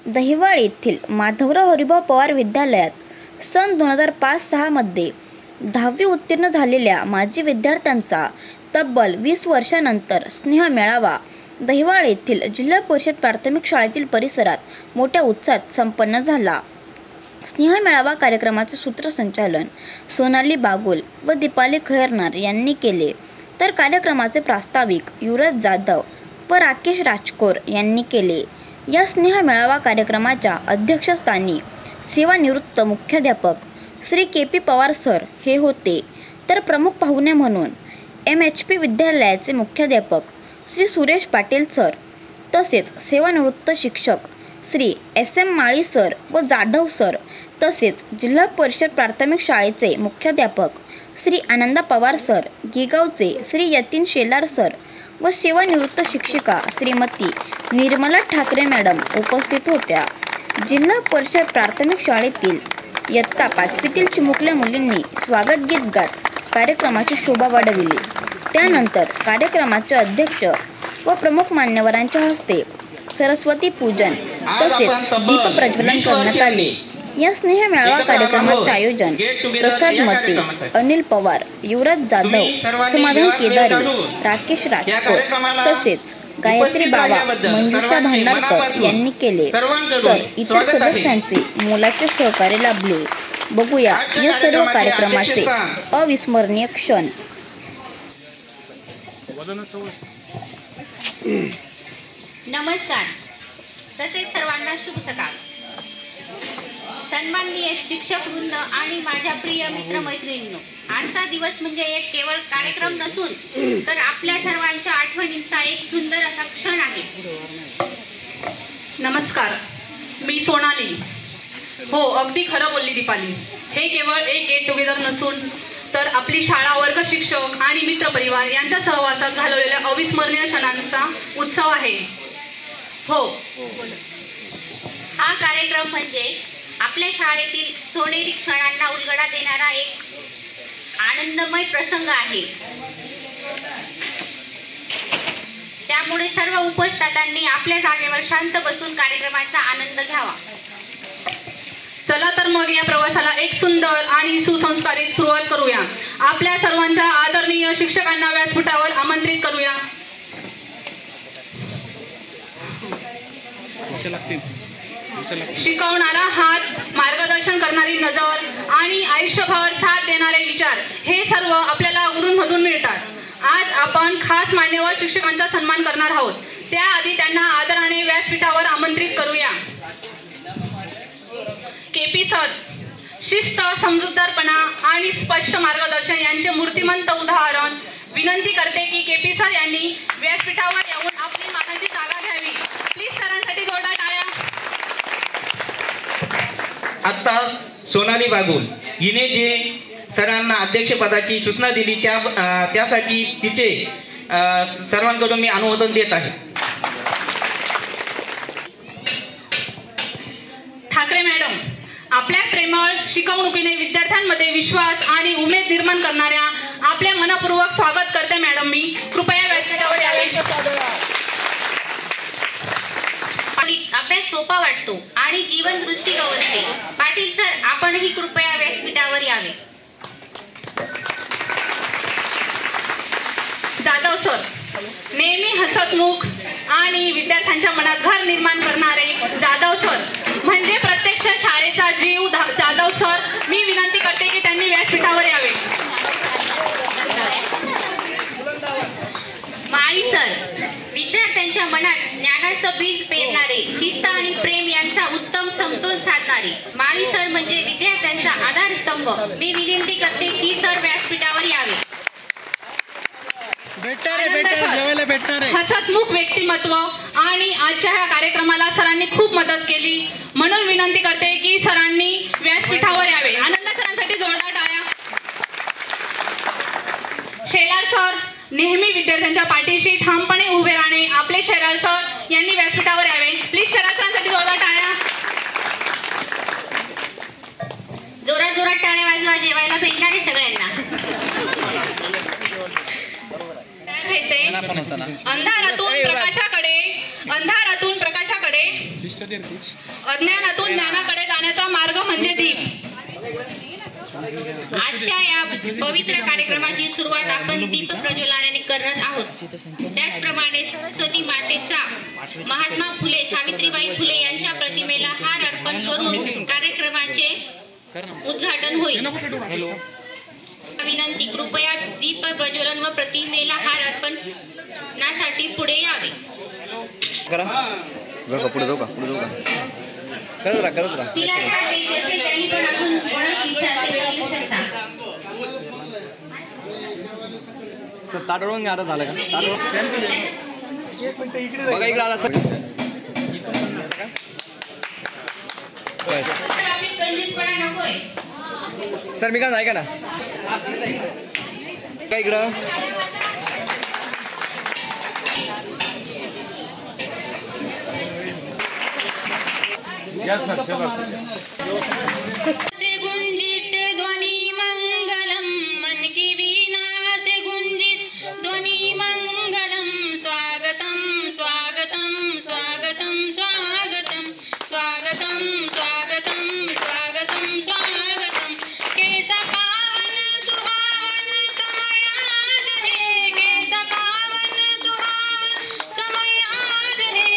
दहिवळ येथील माधवराव हरिभाऊ पवार विद्यालयात सन 2005-06 मध्ये 10वी उत्तीर्ण झालेल्या माजी विद्यार्थ्यांचा तब्बल 20 वर्षांनंतर स्नेह मेळावा दहिवळ येथील जिल्हा परिषद प्राथमिक शाळेतील परिसरात मोठ्या उत्साहात संपन्न झाला। स्नेह मेळावा कार्यक्रमाचे सूत्रसंचालन सोनाली बागुल व दीपाली खैरनार यांनी केले, तर कार्यक्रमाचे प्रास्ताविक युवराज जाधव व राकेश राजकोर यांनी केले। या स्नेह मेळावा कार्यक्रमाच्या अध्यक्षस्थानी सेवानिवृत्त मुख्याध्यापक श्री के.पी. पवार सर हे होते, तर प्रमुख पाहुणे म्हणून MHP विद्यालयाचे मुख्याध्यापक श्री सुरेश पाटील सर तसेच सेवानिवृत्त शिक्षक श्री SM माळी सर व जाधव सर तसेच जिल्हा परिषद प्राथमिक शाळेचे मुख्याध्यापक श्री आनंदा पवार सर, गिगावचे श्री यतीन शेलार सर व सेवानिवृत्त शिक्षिका श्रीमती निर्मला ठाकरे मॅडम उपस्थित होत्या। जिल्हा परिषद प्राथमिक शाळेतील इयत्ता 5वीतील चिमुकल्या मुलींनी स्वागत गीत गात कार्यक्रमाची शोभा वाढविली। त्यानंतर कार्यक्रमाचे अध्यक्ष व प्रमुख मान्यवरांच्या हस्ते सरस्वती पूजन तसेच दीप प्रज्वलन करण्यात आले। या स्नेह मेळावा कार्यक्रमाचे आयोजन प्रसाद मते, अनिल पवार, युवराज जाधव, समाधान केदारी, राकेश राजकोर तसेच गायत्री बाबा, मंजुषा भांडारकर यांनी केले, तर इतर सदस्यांचे मोलाचे सहकार्य लाभले। बघूया या सर्व कार्यक्रमाचे अविस्मरणीय क्षण। नमस्कार तसेच सर्वांना शुभ सकाळ। सन्माननीय शिक्षक वृंद आणि माझ्या प्रिय मित्रमैत्रिणींनो, आजचा दिवस म्हणजे एक केवळ कार्यक्रम नसून तर आपल्या सर्वांच्या आठवणींचा एक सुंदर असा क्षण आहे। नमस्कार, मी सोनाली। हो, अगदी खरं बोलली दीपाली। हे केवळ एक गेट टुगेदर नसून तर आपली शाळा, वर्ग शिक्षक आणि मित्रपरिवार यांच्या सहवासात घालवलेल्या अविस्मरणीय क्षणांचा उत्सव आहे। हो, हा कार्यक्रम म्हणजे आपल्या शाळेतील सोनेरी क्षणांना उलगडा देणारा एक आनंदमय प्रसंग आहे। त्यामुळे सर्व उपस्थितांनी आपल्या जागेवर शांत बसून कार्यक्रमाचा आनंद घ्यावा। चला तर मग या प्रवासाला एक सुंदर आणि सुसंस्कारित सुरुवात करूया। आपल्या सर्वांच्या आदरणीय शिक्षकांना व्यासपीठावर आमंत्रित करूया। शिकवणारा हात, मार्गदर्शन करणारी नजर आणि आयुष्यभर साथ देणारे विचार हे सर्व आपल्याला गुरूंमधून मिळतात। आज आपण खास मान्यवर शिक्षकांचा सन्मान करणार आहोत। त्याआधी त्यांना आदराने व्यासपीठावर आमंत्रित करूया। के.पी. सर शिस्त, समजूतदारपणा आणि स्पष्ट मार्गदर्शन यांचे मूर्तिमंत उदाहरण। विनंती करते की के.पी. सर यांनी व्यासपीठावर येऊन आपली मानाची जागा घ्यावी। प्लीज सरांसाठी जोरदार टाळ्या। आता सोनाली बागुल हिने जे सरांना अध्यक्षपदाची सूचना दिली त्यासाठी तिचे सर्वांकडून मी अनुमोदन देत आहे। ठाकरे मॅडम, आपल्या प्रेमळ शिकवणुकीने विद्यार्थ्यांमध्ये विश्वास आणि उमेद निर्माण करणाऱ्या आपल्या मनपूर्वक स्वागत करते मॅडम। मी कृपया व्यासपीठावर यावे। अभ्यास सोपा वाटतो आणि जीवन दृष्टी गवसते। पाटील सर, आपणही कृपया व्यासपीठावर यावे। जाधव सर, नेहमी हसतमुख आणि विद्यार्थ्यांच्या मनात घर निर्माण करणारे जाधव सर म्हणजे प्रत्यक्ष शाळेचा जीव जाधव सर। मी विनंती करते की त्यांनी व्यासपीठावर यावे। माळी सर, विद्यार्थ्यांच्या मनात ज्ञानाचं बीज पेरणारे, शिस्त आणि प्रेम यांचा उत्तम समतोल साधणारे माळी सर म्हणजे विद्यार्थ्यांचा आधारस्तंभ। मी विनंती करते की सर व्यासपीठावर यावे। हसतमुख व्यक्तिमत्व आणि आजच्या ह्या कार्यक्रमाला सरांनी खूप मदत केली, म्हणून विनंती करते की सरांनी व्यासपीठावर यावे। आनंद सरांसाठी जोरदार टाळ्या। शेलार सर, नेहमी विद्यार्थ्यांच्या पाठीशी ठामपणे उभे राहणे आपले शेलार सर यांनी व्यासपीठावर यावे। प्लीज शेलार सरांसाठी जोरदार टाळ्या। जोरात जोरात टाळ्या वाजवा, जेवायला भेटणार आहे सगळ्यांना। अंधारातून प्रकाशाकडे अज्ञानातून ज्ञानाकडे जाण्याचा मार्ग म्हणजे दीप. आजच्या या पवित्र कार्यक्रमाची सुरुवात आपण दीप प्रज्वलनाने करत आहोत. त्याचप्रमाणे सती मातेचा महात्मा फुले सावित्रीबाई फुले यांच्या प्रतिमेला हार अर्पण करून कार्यक्रमाचे उद्घाटन होईल. विनंती, कृपया दीप प्रज्वलन व प्रतिमेला हार अर्पणासाठी पुढे यावे. तिला सांगायचे असेल त्यांनी पण अजून कोणाची इच्छा असेल तर येऊ शकता. ताटवून आता झालं का? बघा इकडे आता आपली कंजूसपणा नकोय. सर मी काय ऐका ना काय इकडं से गुंजित ध्वनि मंगलम, मन की वीणा से गुंजित ध्वनि मंगलम. स्वागतम स्वागतम स्वागतम स्वागतम स्वागतम स्वागतम स्वागतम स्वागतम. कैसा पावन सुहावन समय आज है, कैसा पावन सुहावन समय आज है.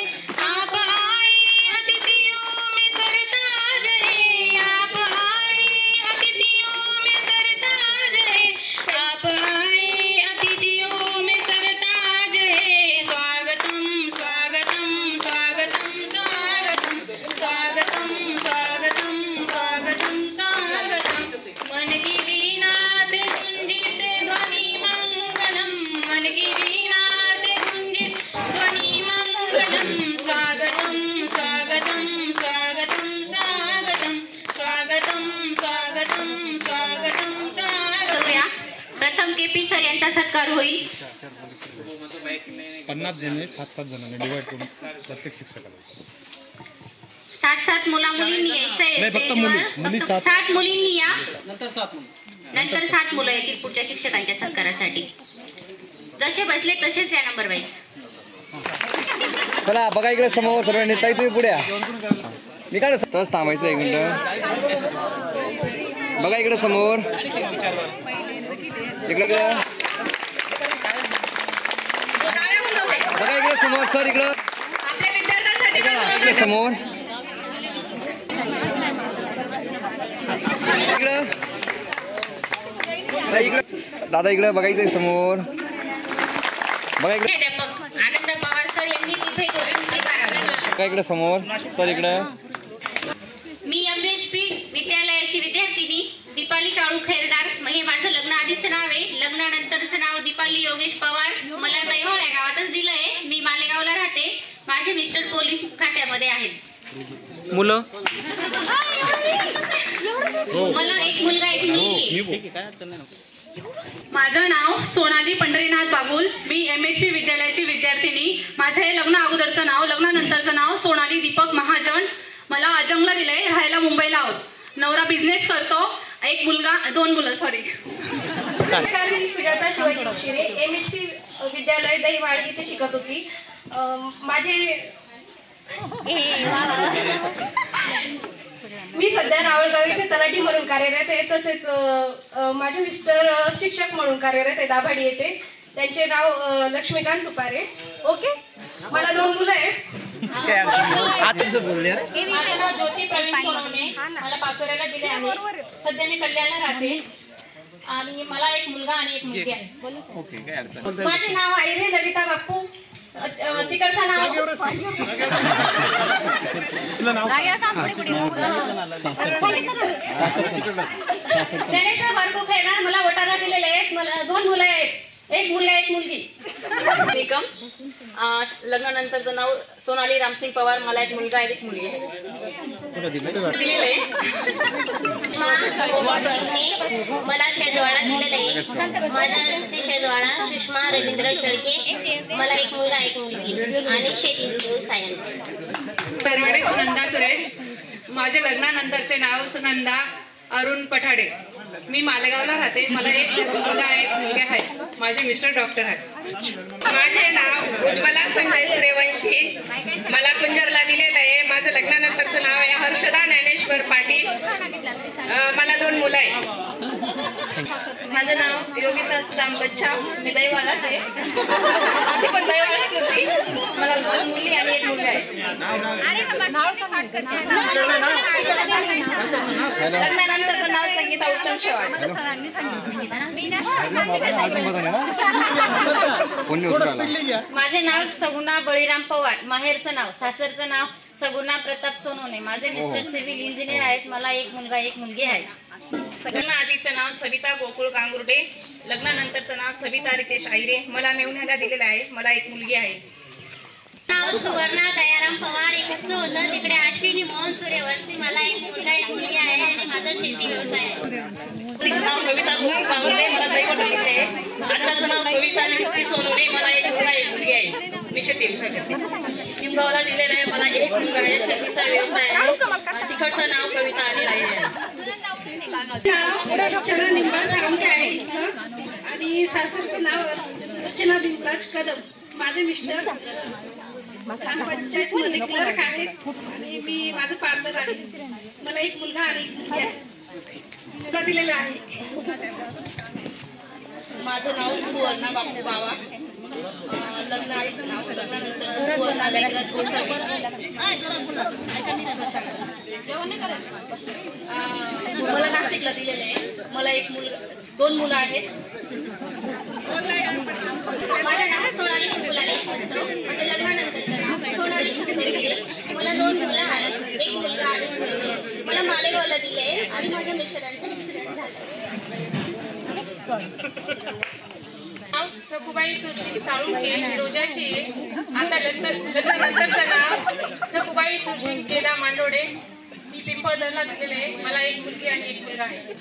आप आए अतिथियों में सरताज है, आप आए अतिथियों में सरताज है, आप आए अतिथियों में सरताज है. स्वागतम स्वागतम स्वागतम स्वागतम स्वागतम स्वागतम स्वागतम स्वागतम. मन की वीणा से गुंजित ध्वनि मंगलम, मन की वीणा से गुंजित ध्वनि मंगलम. स्वागतम स्वागतम स्वागतम स्वागतम स्वागतम स्वागतम स्वागतम स्वागतम. प्रथम केपी सर यांचा सत्कार होईल. 50 जण 7-7 जणांना डिवाइड करून प्रत्येक शिक्षकाला 7-7 मुला-मुलींनी यायचंय स्टेजवर. 7 मुलींनी या, नंतर 7 मुलं येतील पुढच्या शिक्षकांच्या सत्कारासाठी. जसे बसले तसेच या नंबर वाईज. चला बघा इकडे समोर सर्वांनी. ताई तुम्ही पुढे या. मी काय तसंच थांबायचं 1 मिनिट. बघा इकडे समोर, इकडे बघा इकडे समोर. सर इकडं इकडे समोर, इकडं इकडं दादा इकडे बघायचंय समोर. बघा इकडे प्राध्यापक आनंद पवार सर यांनी ती भेट वचन स्वीकारावी. बघा इकडे समोर. सर इकडे. मी MHP विद्यालयाची विद्यार्थिनी दीपाली काळू खैरदार. हे माझं लग्न आधीचं नाव आहे. लग्नानंतरचं नाव दीपाली योगेश पवार. मला दैहोळ या गावातच दिलंय. मी मालेगावला राहते. माझे मिस्टर पोलीस खात्यामध्ये आहेत. मुलं मला एक मुलगा एक मुलगी. माझं नाव सोनाली पंढरीनाथ बागुल. मी MHP विद्यालयाची विद्यार्थिनी. माझं हे लग्न अगोदरचं नाव, लग्नानंतरचं नाव सोनाली दीपक महाजन. मला आजंगला दिलंय, राहायला मुंबईला आहोत. नवरा बिझनेस करतो. एक मुलगा 2 मुलं सॉरी. नमस्कार, मी सुजाता शिवाजी उशिरे MHP विद्यालय दहीवाड इथे शिकत होती. मी सध्या रावळगाव इथे तलाठी म्हणून कार्यरत आहे. तसेच माझे मिस्टर शिक्षक म्हणून कार्यरत आहे दाभाडी येथे. त्यांचे नाव लक्ष्मीकांत सुपारे. ओके. मला 2 मुलं आहेत. माझं नाव ज्योती प्रवीण सोनवणे. मला पाचोऱ्याला दिले आहे. सध्या मी कल्याणला राहते आणि मला एक मुलगा आणि एक मुलगी आहे. माझे नाव आयरे ललिता बाप्पू. तिकडचं नाव ज्ञानेश्वर बारको खेळणार. मला वटाला दिलेले आहेत. मला 2 मुलं आहेत. एक मुलगा एक मुलगी. निकम. लग्नानंतरचं नाव सोनाली रामसिंग पवार. मला एक मुलगा एक मुलगी आहे. मला शेजवाडा दिलेला आहे. माझ्या ते शेजवाडा सुषमा रवींद्र शेळके. मला एक मुलगा एक मुलगी आणि शेती सायन्स. तरवडे सुनंदा सुरेश. माझे लग्नानंतरचे नाव सुनंदा अरुण पठाडे. मी मालेगावला राहते. मला एक मुलगा एक मुलगी आहे. माझे मिस्टर डॉक्टर आहेत. माझे नाव उज्ज्वला संजय सूर्यवंशी. मला कुंजरला दिलेलं आहे. माझं लग्नानंतरचं नाव आहे हर्षदा ज्ञानेश्वर पाटील. मला 2 मुलं आहेत. माझं नाव योगिता सुदाम बच्चा. मी दैवाळात आहे. आधी पण दैवाळात होती. मला 2 मुली आणि 1 मुलगा आहे. लग्नानंतरचं नाव संगीता उत्तम शेवाळ. माझे नाव सगुणा बळीराम पवार. माहेरचं नाव सासरचं नाव सगुणा प्रताप सोनवणे. माझे मिस्टर सिव्हिल इंजिनियर आहेत. मला 1 मुलगा 1 मुलगी आहे. लग्न आधीचं नाव सविता गोकुळ गांगुर्डे. लग्नानंतरचं नाव सविता रितेश आईरे. मला मेहुण्याला दिलेलं आहे. मला 1 मुलगी आहे. नाव सुवर्णा दयाराम पवार. एकच होतं तिकडे अश्विनी मोहन सूर्यवंशी. मला 1 मुलगा 1 मुलगी आहे आणि माझा शेती व्यवसाय आहे. नाव कविता गोकुळ गांगुर्डे. मला दैवट दिलेलं आहे. आताचं नाव कविता नियुक्ती सोनवणे. मला 1 मुलगा 1 मुलगी आहे. मी शेती व्यवसाय करते. किंबावला दिलेलं आहे. मला 1 मुलगा आहे. शेतीचा व्यवसाय आहे. तिकडचं नाव कविता आणि आई आहे. अर्चना निंबास साळुंके आहे इथलं. आणि सासरचं नाव अर्चना भीमराज कदम. माझे मिस्टर ग्रामपंचायत मध्ये क्लर्क आहेत आणि मी माझं पार्लर आहे. मला 1 मुलगा आणि 1 मुलगी आहे. मुलगा दिलेला आहे. माझं नाव सुवर्णा बापू बावा. लग्न आईचं नाव लग्नानंतर सुवर्णा मेघराज गोसावी. मला नाशिकला दिलेलं आहे. मला 1 मुलगा 2 मुलं आहेत. माझं नाव सोनाली शंकर देशपांडे. माझं लग्नानंतरचं नाव सोनाली शंकर गिरे. मला 2 मुलं आहेत. 1 मुलगा आणि 1 मुलगी. मला मालेगावला दिले आणि माझ्या मिस्टरांचा ऍक्सिडेंट झाला. नाव सकुबाई सुरशी साळुंके रोजाची. आता लग्नानंतरचं नाव सकुबाई सुरशी केदा मांडोडे. मी पिंपळदरला दिलेले आहे. मला 1 मुलगी आणि 1 मुलगा आहे.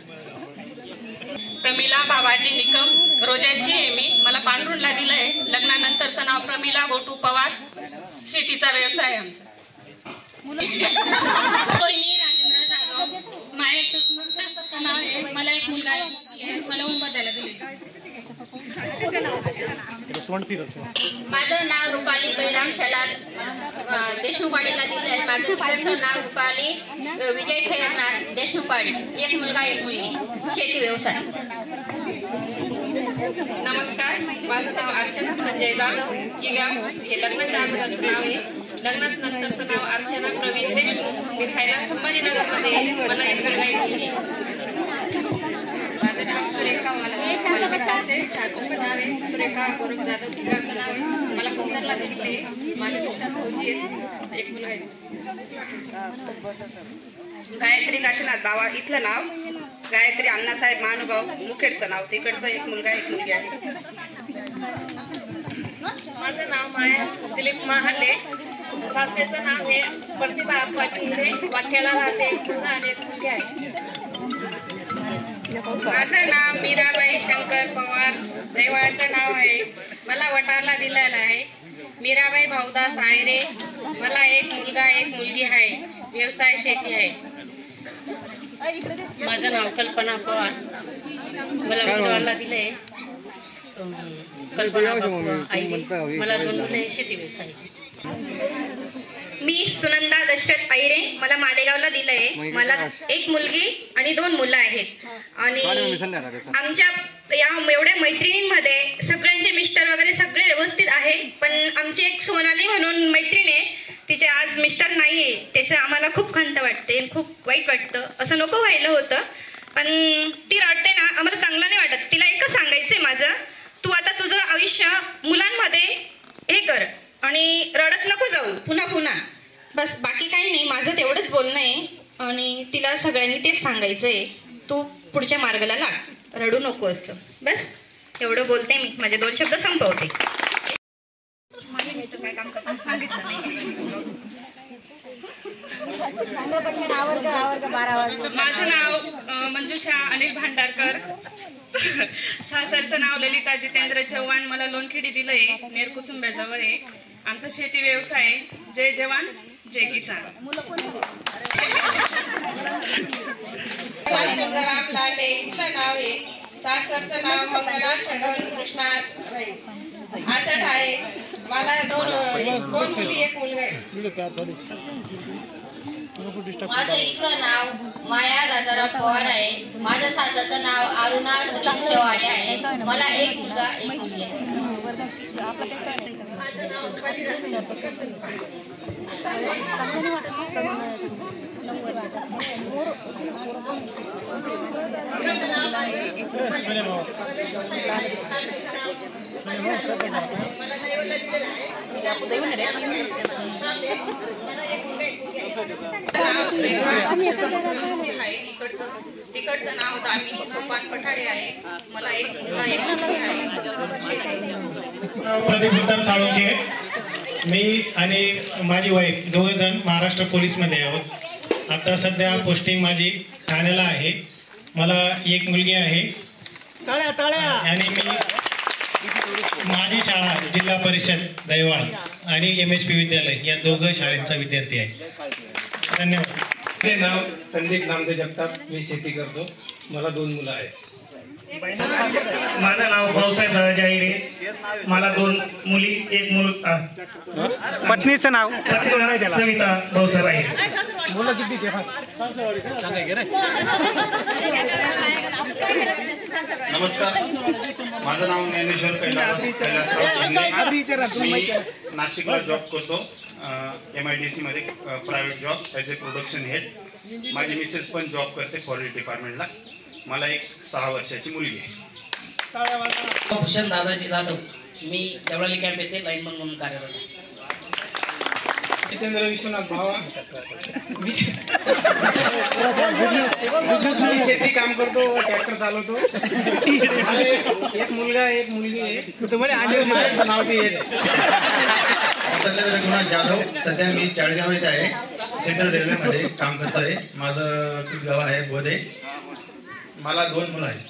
प्रमिला बाबाजी निकम रोजाची आहे मी. मला पांढरुणला दिलं आहे. लग्नानंतरचं नाव प्रमिला गोटू पवार. शेतीचा व्यवसाय आहे आमचा. राजेंद्र जाधव. माहेरचं सासरचं नाव आहे. मला 1 मुलगा आहे. मला उंबरद्याला दिले. माझं नाव रुपाली बैराम शलार. देशमुखवाडीला दिलं आहे. माझं तिकडचं नाव रुपाली विजय खैरनार देशमुखवाडी. 1 मुलगा 1 मुलगी. शेती व्यवसाय. नमस्कार. माझं नाव अर्चना संजय जाधव. हे लग्नाच्या अगोदरचं नाव आहे. लग्नाच्या नंतरचं नाव अर्चना प्रवीण देशमुख. मी राहायला संभाजीनगरमध्ये. मला 1 मुलगा 1 मुलगी. माझं नाव सुरेखा. सासरचं नाव आहे सुरेखा गौरव जाधव. तिकडचं नाव आहे. मला कोकणला दिले. माझे मिस्टर फौजी आहेत. 1 मुलगा आहे. गायत्री काशीनाथ बाबा. इथलं नाव गायत्री अण्णासाहेब महानुभाव. मुखेडचं नाव. तिकडचं 1 मुलगा 1 मुलगी आहे. माझं नाव माया दिलीप महाले. सासरेचं नाव आहे प्रतिभा अप्पाजी हिरे. वाक्याला राहते. 1 मुलगा आणि 1 मुलगी आहे. माझं नाव मीराबाई शंकर पवार. दैवाळाचं नाव आहे. मला वटारला दिलेलं आहे. मीराबाई भाऊदास आयरे. मला 1 मुलगा 1 मुलगी आहे. व्यवसाय शेती आहे. माझं नाव कल्पना पवार. मला उजवाडला दिले. कल्पना आई. मला 2 मुले. शेती व्यवसाय. मी सुनंदा दशरथ आईरे. मला मालेगावला दिलंय. मला 1 मुलगी आणि 2 मुलं आहेत. आणि आमच्या या एवढ्या मैत्रिणींमध्ये सगळ्यांचे मिस्टर वगैरे सगळे व्यवस्थित आहे. पण आमची एक सोनाली म्हणून मैत्रीण आहे. तिचे आज मिस्टर नाहीये. त्याचं आम्हाला खूप खंत वाटते. खूप वाईट वाटतं. असं नको व्हायला होतं. पण ती रडते ना, आम्हाला चांगलं नाही वाटत. तिला एकच सांगायचंय माझं, तू आता तुझं आयुष्य मुलांमध्ये हे कर आणि रडत नको जाऊ पुन्हा पुन्हा. बस बाकी काही नाही. माझं तेवढंच बोलणं आहे. आणि तिला सगळ्यांनी तेच सांगायचंय, तू पुढच्या मार्गाला लाग, रडू नको असं. बस एवढं बोलते मी. माझे 2 शब्द संपवते. काय काम करतात सांगितलं नाही. माझं नाव मंजुषा अनिल भांडारकर. सासरचं नाव ललिता जितेंद्र चव्हाण. मला लोणखेडी दिलंय. नेरकुसुंब्याजवळ आहे. आमचा शेती व्यवसाय आहे. जय जवान जय किसान. गंगाराम लाटे इथलं नाव आहे. सासरचं नाव मंगला छगन कृष्णा आचट आहे. मला दोन मुली एक मुलगा आहे. माझं इथलं नाव माया राजाराम पवार आहे. माझ्या साताचं नाव अरुणा सुनील शेवाळे आहे. मला एक मुलगा एक मुलगी आहे. माझं नाव तिकडचं नाव दामिनी सोपान पठाडे आहे. मला एक मुलगा एक मुलगी आहे. प्रदीप साळुंखे. मी आणि माझी वाईफ दोघं जण महाराष्ट्र पोलीसमध्ये आहोत. आता सध्या पोस्टिंग माझी ठाण्याला आहे. मला एक मुलगी आहे आणि मी माझी शाळा जिल्हा परिषद दैवाळ आणि MSP विद्यालय या दोघं शाळेचा विद्यार्थी आहे. धन्यवाद. माझे नाव संदीप नामदेव जगताप. मी शेती करतो. मला 2 मुलं आहेत. माझं नाव भाऊसाहेब दादाजी आहिरे. मला 2 मुली एक मुलगा. पत्नीचं नाव सविता भाऊसाहेब आहिरे. नमस्कार, माझं नाव ज्ञानेश्वर कैलासराव शिंदे. मी नाशिकला जॉब करतो. MIDC मध्ये प्रायव्हेट जॉब ॲज ए प्रोडक्शन हेड. माझी मिसेस पण जॉब करते फॉरेस्ट डिपार्टमेंटला. मला एक 6 वर्षाची मुलगी आहे. भूषण दादाजी जाधव. मी देवळाली कॅम्प येथे लाईनमन म्हणून कार्यरत आहे. जितेंद्र विश्वनाथ भावा. मी शेती काम करतो, ट्रॅक्टर चालवतो. एक मुलगा एक मुलगी आहे. माझं नाव बी आहे रघुनाथ जाधव. सध्या मी चाळगाव येथे आहे. सेंट्रल रेल्वेमध्ये काम करतोय. माझं गाव आहे बोधे. मला 2 मुलं आहेत.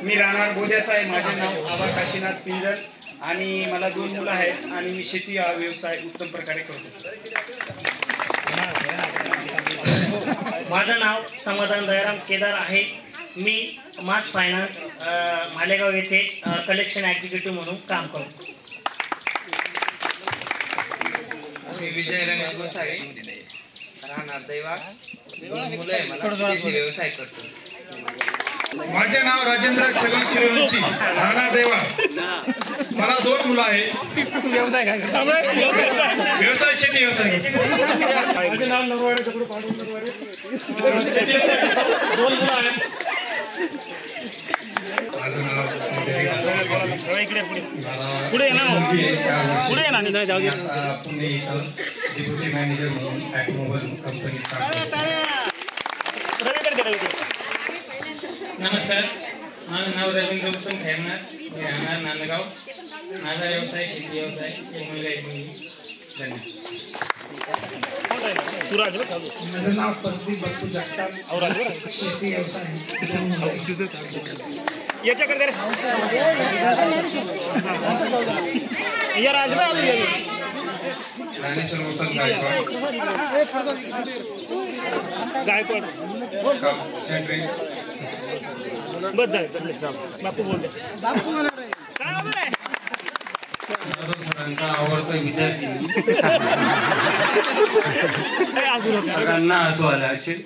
मी राहणार बोध्याचा आहे. माझे नाव आबा काशीनाथ पिंजर आणि मला 2 मुलं आहेत आणि मी शेती हा व्यवसाय उत्तम प्रकारे करतो. माझं नाव समाधान दयाराम केदार आहे. मी मास फायनान्स मालेगाव येथे कलेक्शन एक्झिक्युटिव्ह म्हणून काम करतो. मी विजय रमेश गोसावी. राहणार दैवाळ. 2 मुलं आहे मला. शेती व्यवसाय करतो. माझे नाव राजेंद्र छगन शिरवंशी. राहणार दैवाळ. मला 2 मुलं आहेत. व्यवसाय काय करतो? व्यवसाय शेती व्यवसाय. माझे नाव नरवाडे दगडू पाडू नरवाडे. 2 मुलं आहेत. माझं नाव पुढे ना पुणे इथं डेप्युटी मॅनेजर म्हणून ॲटोमोबाईल कंपनीत काम करतो. नमस्कार, माझं नाव रवींद्र उत्तम खैरनार. मी राहणार नांदगाव. माझा व्यवसाय शेती व्यवसाय. एक मुलगा एक मुलगी. माझं नाव प्रदीप बप्पू जगताप. शेती व्यवसाय. याच्याकडे ज्ञानेश्वर वसंत गायकवाड. सेंट्री. बस जाऊ बापू बोलते. सरांचा आवडता विद्यार्थी. सगळ्यांना असं आलं असेल.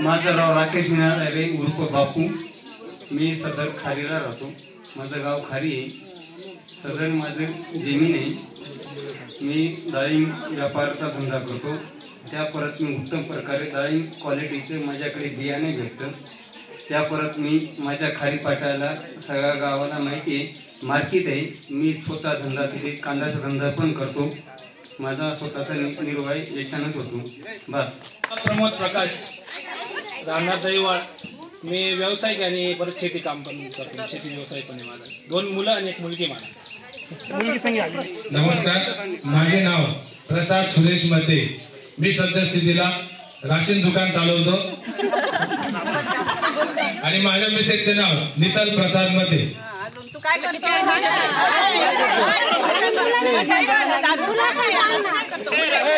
माझं नाव राकेश मिनारे उर्फ बापू. मी सदर खारीला राहतो. माझं गाव खारी आहे. सदर माझं जमीन आहे. मी डाळिंब व्यापाराचा धंदा करतो. त्या परत मी उत्तम प्रकारे डाळिंब क्वालिटीचं माझ्याकडे बियाणे भेटतं. त्या परत मी माझ्या खारीपाटाला सगळ्या गावाला माहिती आहे मार्केट आहे. मी स्वतः धंदा तिथे कांद्याचा धंदा पण करतो. माझा स्वतःचा निर्वाह यशानच होतो. बस. प्रमोद प्रकाश. राहणार दैवाळ. मी व्यावसायिक आणि परत शेती काम पण करतो. शेती व्यवसाय पण आहे माझा. 2 मुलं आणि एक मुलगी मला. नमस्कार, माझे नाव प्रसाद सुरेश मध्ये. मी सद्यस्थितीला राशन दुकान चालवतो आणि माझ्या मिसेसचे नाव नितल प्रसाद मध्ये. तू काय करतो?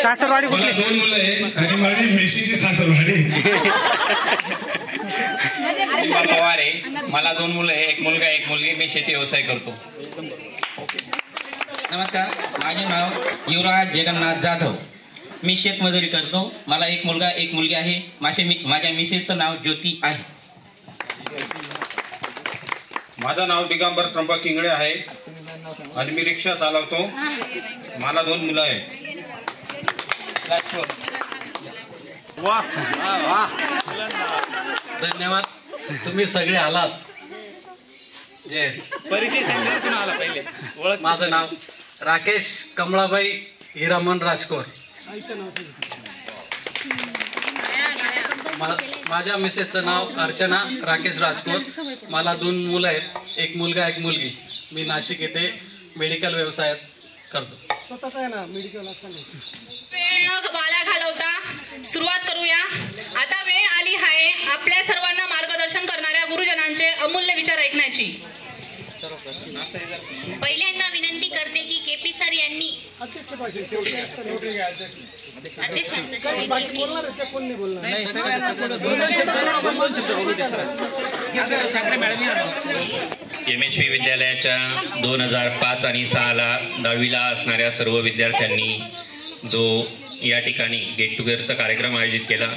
सासरवाडी मला 2 मुलं आहे आणि माझी मेशीची सासरवाडी. पवार आहे, मला 2 मुलं आहे, 1 मुलगा 1 मुलगी. मी शेती व्यवसाय करतो. नमस्कार, माझे नाव युवराज जगन्नाथ जाधव. मी शेतमजुरी करतो. मला 1 मुलगा 1 मुलगी आहे. माझ्या मिसेसचं नाव ज्योती आहे. माझं नाव दिगंबर त्र्यंबक इंगळे आहे आणि मी रिक्षा चालवतो. मला 2 मुलं आहेत. धन्यवाद, तुम्ही सगळे आलात. जय परिचय सांगितलं आला पहिले. माझं नाव राकेश कमळाबाई हिरामन राजकोर. माझ्या मिसेसचं नाव अर्चना राकेश राजकोर. मला 2 मुलं आहेत, 1 मुलगा 1 मुलगी. मी नाशिक येथे मेडिकल व्यवसायात करतो. स्वतःच आहे ना मेडिकल असताना. वेळ न वाया घालवता सुरुवात करूया. आता वेळ आली आहे आपल्या सर्वांना मार्गदर्शन करणाऱ्या गुरुजनांचे अमूल्य विचार ऐकण्याची. पहिल्यांदा विनंती करते की केपी सर यांनी MHP विद्यालयाच्या 2005 आणि 6ला 10वीला असणाऱ्या सर्व विद्यार्थ्यांनी जो या ठिकाणी गेट टुगेदरचा कार्यक्रम आयोजित केला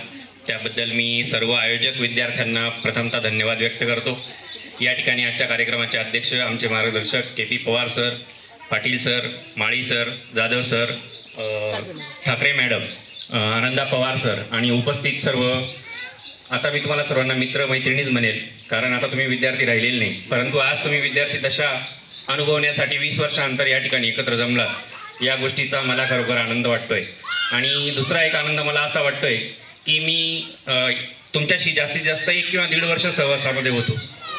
त्याबद्दल मी सर्व आयोजक विद्यार्थ्यांना प्रथमतः धन्यवाद व्यक्त करतो. या ठिकाणी आजच्या कार्यक्रमाचे अध्यक्ष आमचे मार्गदर्शक KP Pawar sir, Patil sir, Mali sir, Jadhav sir, Thackeray madam, Ananda Pawar sir आणि उपस्थित सर्व. आता मी तुम्हाला सर्वांना मित्र मैत्रिणीच म्हणेल, कारण आता तुम्ही विद्यार्थी राहिलेले नाही, परंतु आज तुम्ही विद्यार्थी दशा अनुभवण्यासाठी 20 वर्षानंतर या ठिकाणी एकत्र जमलात. या गोष्टीचा मला खरोखर आनंद वाटतोय. आणि दुसरा एक आनंद मला असा वाटतोय की मी तुमच्याशी जास्तीत जास्त 1 किंवा 1.5 वर्ष सहवासामध्ये होतो,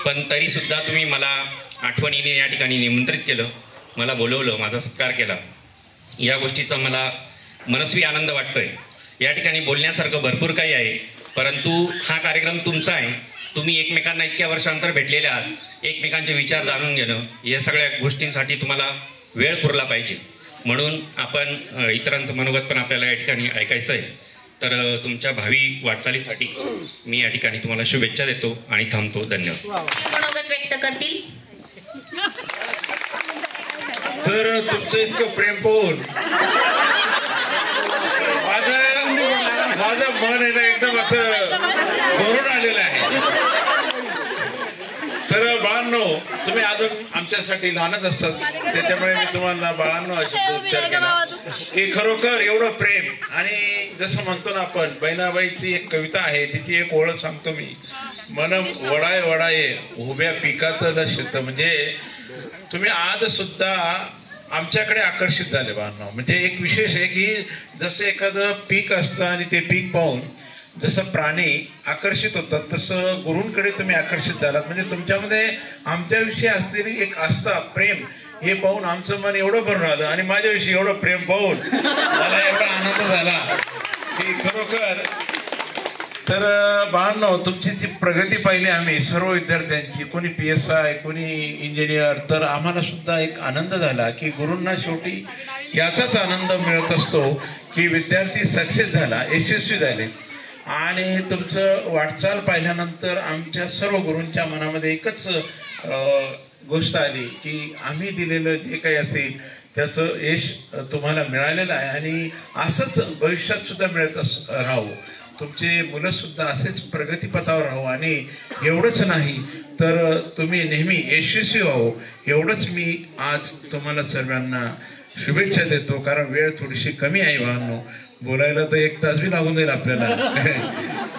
पण तरीसुद्धा तुम्ही मला आठवणीने या ठिकाणी निमंत्रित केलं, मला बोलवलं, माझा सत्कार केला. या गोष्टीचा मला मनस्वी आनंद वाटतोय. या ठिकाणी बोलण्यासारखं भरपूर काही आहे, परंतु हा कार्यक्रम तुमचा आहे. तुम्ही एकमेकांना इतक्या वर्षानंतर भेटलेले आहात. एकमेकांचे विचार जाणून घेणं या सगळ्या गोष्टींसाठी तुम्हाला वेळ पुरला पाहिजे. म्हणून आपण इतरांचं मनोगत पण आपल्याला या ठिकाणी ऐकायचं आहे. तर तुमच्या भावी वाटचालीसाठी मी या ठिकाणी तुम्हाला शुभेच्छा देतो आणि थांबतो. धन्यवाद. मनोगत व्यक्त करतील. तर तुमचं इतकं प्रेम पाहून माझं मन आहे ना एकदम असं भरून आलेलं आहे. तर बाळांनो, तुम्ही अजून आमच्यासाठी लहानच असतात, त्याच्यामुळे मी तुम्हाला बाळांनो हा शब्द उच्चार केला की खरोखर एवढं प्रेम. आणि जसं म्हणतो ना आपण, बहिणाबाईची एक कविता आहे, तिची एक ओळख सांगतो मी. मन वडाय वडाये उभ्या पिकाचं शेत. म्हणजे तुम्ही आज सुद्धा आमच्याकडे आकर्षित झाले बाळांनो. म्हणजे एक विशेष आहे की जसं एखादं पीक असतं आणि ते पीक पाहून जसं प्राणी आकर्षित होतात तसं गुरूंकडे तुम्ही आकर्षित झालात. म्हणजे तुमच्यामध्ये आमच्याविषयी असलेली एक आस्था, प्रेम हे पाहून आमचं मन एवढं भरून आलं आणि माझ्याविषयी एवढं प्रेम पाहून मला एवढा आनंद झाला की खरोखर. तर बाळांनो, तुमची जी प्रगती पाहिली आम्ही सर्व विद्यार्थ्यांची, कोणी PSI, कोणी इंजिनियर, तर आम्हाला सुद्धा एक आनंद झाला की गुरूंना शेवटी याचाच आनंद मिळत असतो की विद्यार्थी सक्सेस झाला, यशस्वी झाले. आणि तुमचं वाटचाल पाहिल्यानंतर आमच्या सर्व गुरूंच्या मनामध्ये एकच गोष्ट आली की आम्ही दिलेलं जे काही असेल त्याचं यश तुम्हाला मिळालेलं आहे आणि असंच भविष्यात सुद्धा मिळत राहू. तुमचे मुलं सुद्धा असेच प्रगतीपथावर राहू आणि एवढंच नाही तर तुम्ही नेहमी यशस्वी व्हावं, एवढंच मी आज तुम्हाला सर्वांना शुभेच्छा देतो. कारण वेळ थोडीशी कमी आहे बाळांनो, बोलायला तर 1 तास बी लागून जाईल आपल्याला,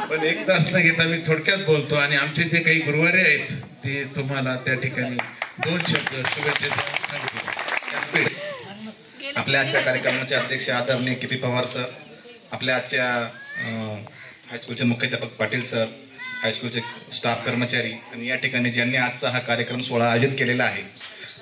पण 1 तास न घेता मी थोडक्यात बोलतो. आणि आमचे जे काही गुरुवारी आहेत ते तुम्हाला त्या ठिकाणी 2 शब्द शुभेच्छेचा. आपल्या आजच्या कार्यक्रमाचे अध्यक्ष आदरणीय KP पवार सर, आपल्या आजच्या हायस्कूलचे मुख्याध्यापक पाटील सर, हायस्कूलचे स्टाफ कर्मचारी आणि या ठिकाणी ज्यांनी आजचा हा कार्यक्रम सोहळा आयोजित केलेला आहे,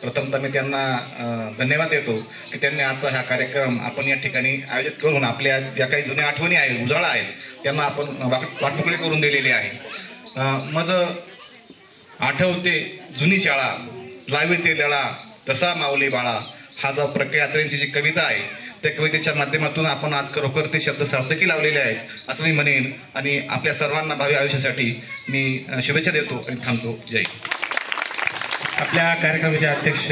प्रथमतः मी त्यांना धन्यवाद देतो की त्यांनी आजचा हा कार्यक्रम आपण या ठिकाणी आयोजित करून आपल्या ज्या काही जुन्या आठवणी आहेत, उजाळा आहेत, त्यांना आपण वाटपुकळी करून दिलेली आहे. माझं आठवते जुनी शाळा लावी ते दळा तसा माऊली बाळा, हा जो प्रख्यात्रेंची जी कविता आहे त्या कवितेच्या माध्यमातून आपण आज खरोखर ते शब्द सार्थकी लावलेले आहेत असं मी म्हणेन. आणि आपल्या सर्वांना भावी आयुष्यासाठी मी शुभेच्छा देतो आणि थांबतो. जय. आपल्या कार्यक्रमाचे अध्यक्ष,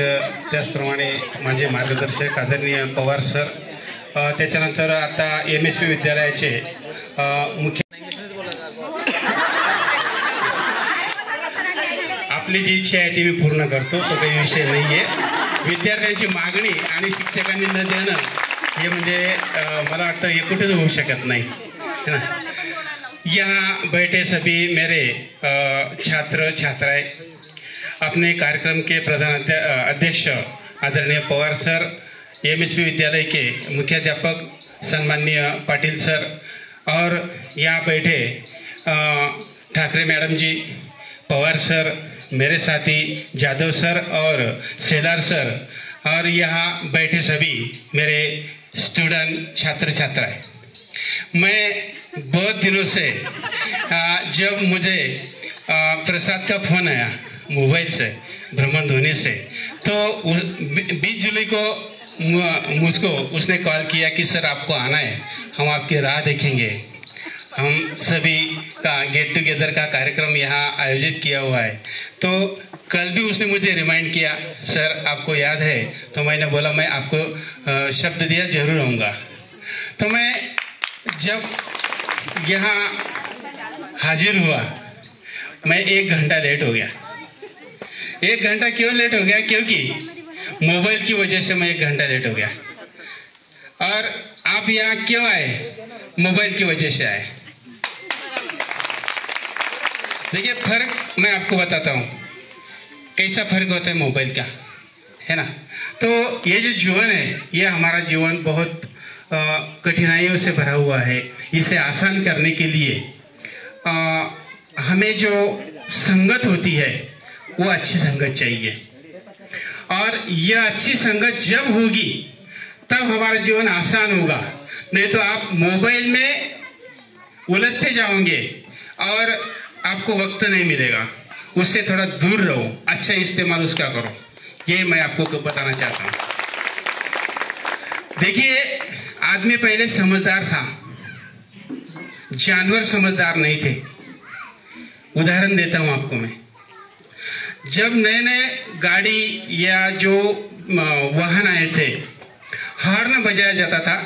त्याचप्रमाणे माझे मार्गदर्शक आदरणीय पवार सर, त्याच्यानंतर आता MSP विद्यालयाचे मुख्य, आपली जी इच्छा आहे ती मी पूर्ण करतो, तो काही विषय नाही आहे. विद्यार्थ्यांची मागणी आणि शिक्षकांनी न देणं हे म्हणजे मला वाटतं हे कुठेच होऊ शकत नाही, है ना. यहाँ बैठे सभी मेरे छात्र छात्राएं, अपने कार्यक्रम के प्रधान अध्यक्ष आदरणीय पवार सर, MSP विद्यालय के मुख्याध्यापक सम्माननीय पाटिल सर, और यहाँ बैठे ठाकरे मैडम जी, पवार सर, मेरे साथी जादव सर और सेलार सर, और यहाँ बैठे सभी मेरे स्टूडेंट छात्र छात्राएं, मैं बहुत दिनों से जब मुझे प्रसाद का फोन आया मोबाइल से, भ्रमण ध्वनि से, तो 20 जुलाई को मुझको उसने कॉल किया कि सर आपको आना है, हम आपकी राह देखेंगे, हम सभी का गेट टुगेदर का कार्यक्रम यहाँ आयोजित किया हुआ है. तो कल भी उसने मुझे रिमाइंड किया, सर आपको याद है? तो मैंने बोला मैं आपको शब्द दिया जरूर आऊँगा. तो मैं जब यहाँ हाजिर हुआ मैं 1 घंटा लेट हो गया. 1 घंटा क्यों लेट हो गया? क्योंकि मोबाइल की वजह से मैं 1 घंटा लेट हो गया. और आप यहाँ क्यों आए? मोबाइल की वजह से आए. देखिए फर्क मैं आपको बताता हूँ कैसा फर्क होता है मोबाइल का, है ना. तो ये जो जीवन है ये हमारा जीवन बहुत कठिनाइयों से भरा हुआ है. इसे आसान करने के लिए हमें जो संगत होती है वो अच्छी संगत चाहिए, और यह अच्छी संगत जब होगी तब हमारा जीवन आसान होगा. नहीं तो आप मोबाइल में उलझते जाओगे और आपको वक्त नहीं मिलेगा. उससे थोड़ा दूर रहो, अच्छा इस्तेमाल उसका करो, ये मैं आपको बताना चाहता हूँ. देखिए आदमी पहले समझदार था, जानवर समझदार नहीं थे. उदाहरण देता हूँ आपको मैं. जब नए नए गाड़ी या जो वाहन आए थे, हॉर्न बजाया जाता था,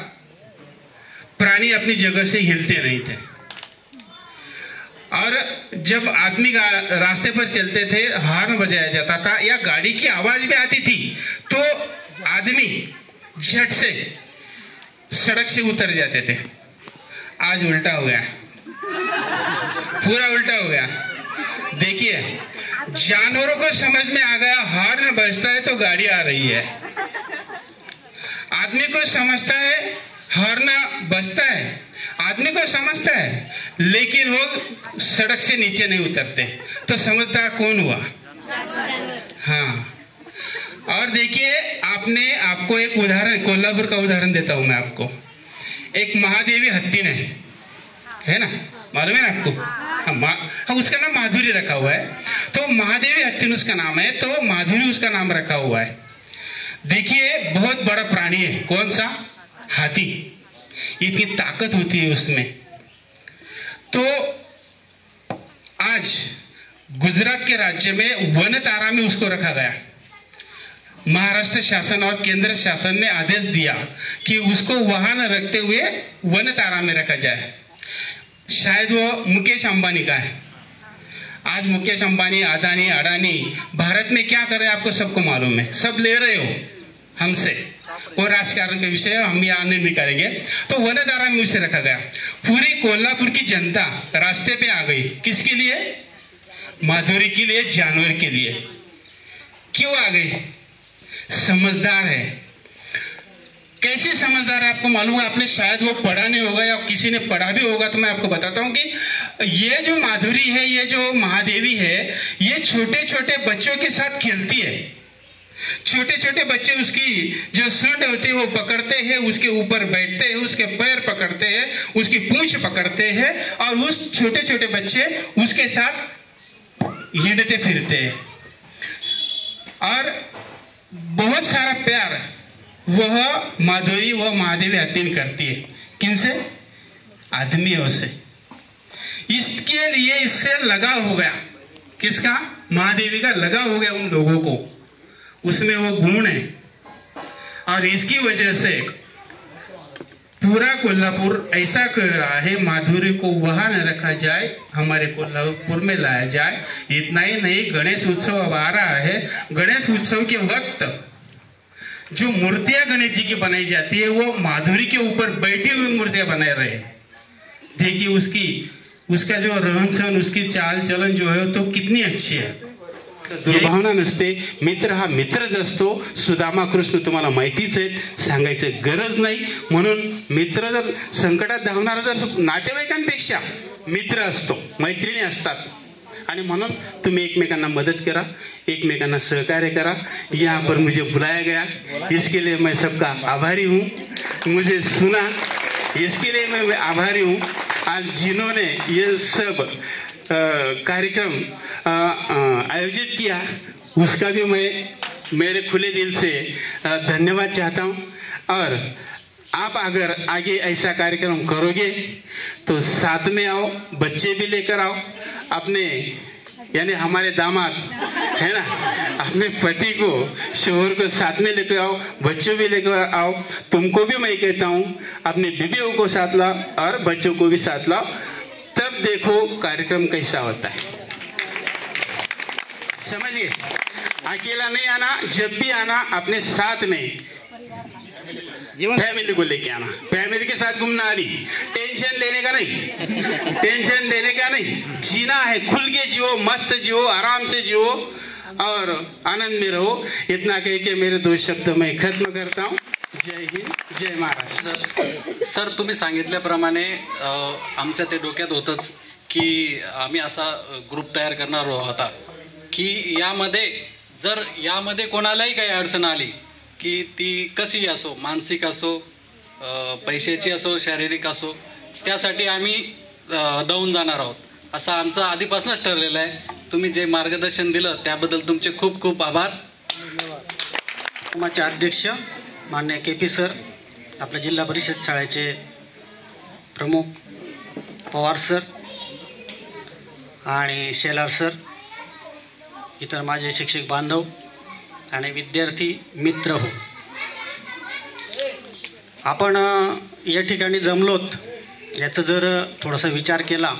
प्राणी अपनी जगह से हिलते नहीं थे. और जब आदमी रास्ते पर चलते थे हॉर्न बजाया जाता था या गाड़ी की आवाज भी आती थी तो आदमी झट से सड़क से उतर जाते थे. आज उल्टा हो गया, पूरा उल्टा हो गया. देखिए जानवरों को समझ में आ गया हॉर्न बजता है तो गाड़ी आ रही है. आदमी को समझता है हॉर्न बजता है, आदमी को समझता है, लेकिन वो सड़क से नीचे नहीं उतरते. तो समझदार कौन हुआ? हाँ. और देखिए आपको एक उदाहरण, कोल्हापुर का उदाहरण देता हूं मैं आपको. एक महादेवी हत्तीन है ना, मालूम है ना आपको? हाँ, उसका नाम माधुरी रखा हुआ है. तो महादेवी हत्तीन उसका नाम है, तो माधुरी उसका नाम रखा हुआ है. देखिए बहुत बड़ा प्राणी है. कौन सा? हाथी. इतनी ताकत होती है उसमें. तो आज गुजरात के राज्य में वनतारा में उसको रखा गया. महाराष्ट्र शासन और केंद्र शासन ने आदेश दिया कि उसको वहां न रखते हुए वनतारा में रखा जाए. शायद वो मुकेश अंबानी का है. आज मुकेश अंबानी, अदानी, अडानी भारत में क्या कर रहे हैं आपको सबको मालूम है. सब ले रहे हो हमसे, वो राजकारण के विषय हम यहाँ नहीं निकालेंगे. तो वनधारा में उसे रखा गया. पूरी कोल्हापुर की जनता रास्ते पे आ गई. किसके लिए? माधुरी के लिए, जानवर के लिए. क्यों आ गई? समझदार है. कैसे समझदार है आपको मालूम है? आपने शायद वो पढ़ा नहीं होगा या किसी ने पढ़ा भी होगा. तो मैं आपको बताता हूँ कि ये जो माधुरी है, ये जो महादेवी है, ये छोटे छोटे बच्चों के साथ खेलती है. छोटे छोटे बच्चे उसकी जो सूंड होती है वो पकड़ते हैं, उसके ऊपर बैठते हैं, उसके पैर पकड़ते हैं, उसकी पूंछ पकड़ते हैं और उस छोटे छोटे बच्चे उसके साथ हिंडते फिरते हैं. और बहुत सारा प्यार वह माधुरी व महादेवी अतीन करती है। किनसे? आदमियों से। इसके लिए इससे लगाव हो गया। किसका? महादेवी का लगाव हो गया उन लोगों को, उसमें वो गुण है। और इसकी वजह से पूरा कोल्हापुर ऐसा कर रहा है माधुरी को वहां न रखा जाए, हमारे कोल्हापुर में लाया जाए। इतना ही नहीं, गणेश उत्सव अब आ रहा है। गणेश उत्सव के वक्त जो मूर्तियां गणेश जी की बनाई जाती है वो माधुरी के ऊपर बैठी हुई मूर्तियां बनाए रहे। देखिए उसका जो रहन सहन, उसकी चाल चलन जो है तो कितनी अच्छी है। दुर्भावना नसते, मित्र हा मित्रच असतो। सुदामा कृष्ण तुम्हाला माहितीच आहे, सांगायचं गरज नाही। म्हणून मित्र जर संकटात धावणारा जर नातेवाईकांपेक्षा मित्र असतो, मैत्रिणी असतात, आणि म्हणून तुम्ही एकमेकांना मदत करा, एकमेकांना सहकार्य करा। यहाँ पर मुझे बुलाया गया, इसके लिए मैं सबका आभारी हूँ। मुझे सुना, इसके लिए मैं आभारी हूँ। आज जिन्होंने ये सब कार्यक्रम आयोजित किया उसका भी मैं मेरे खुले दिल से धन्यवाद चाहता हूँ। और आप अगर आगे ऐसा कार्यक्रम करोगे तो साथ में आओ, बच्चे भी लेकर आओ, अपने यानी हमारे दामाद है ना, अपने पति को, शोहर को साथ में लेकर आओ, बच्चों भी लेकर आओ। तुमको भी मैं कहता हूँ अपने बीवियों को साथ लाओ और बच्चों को भी साथ लाओ, तब देखो कार्यक्रम कैसा होता है। समझिए, अकेला नहीं आना, जब भी आना अपने साथ में फैमिली को लेके आना। फैमिली के साथ घूमना आनी, टेंशन लेने का नहीं, टेंशन लेने का नहीं। जीना है, खुल के जियो, मस्त जियो, आराम से जियो और आनंद में रहो। इतना कह के मेरे 2 शब्द मैं खत्म करता हूँ। जय हिंद, जय महाराष्ट्र। सर, तुम्ही सांगितल्याप्रमाणे आमच्या ते डोक्यात होतंच की आम्ही असा ग्रुप तयार करणार होता की यामध्ये कोणालाही काही अडचण आली की ती कशी असो, मानसिक असो, पैशाची असो, शारीरिक असो, त्यासाठी आम्ही धावून जाणार आहोत, असं आमचं आधीपासूनच ठरलेलं आहे। तुम्ही जे मार्गदर्शन दिलं त्याबद्दल तुमचे खूप खूप आभार। माझे अध्यक्ष मान्य KP सर, आपल्या जिल्हा परिषद शाळेचे प्रमुख पवार सर आणि शेलार सर, इतर माझे शिक्षक बांधव आणि विद्यार्थी मित्र हो, आपण या ठिकाणी जमलोत याचा जर थोडासा विचार केला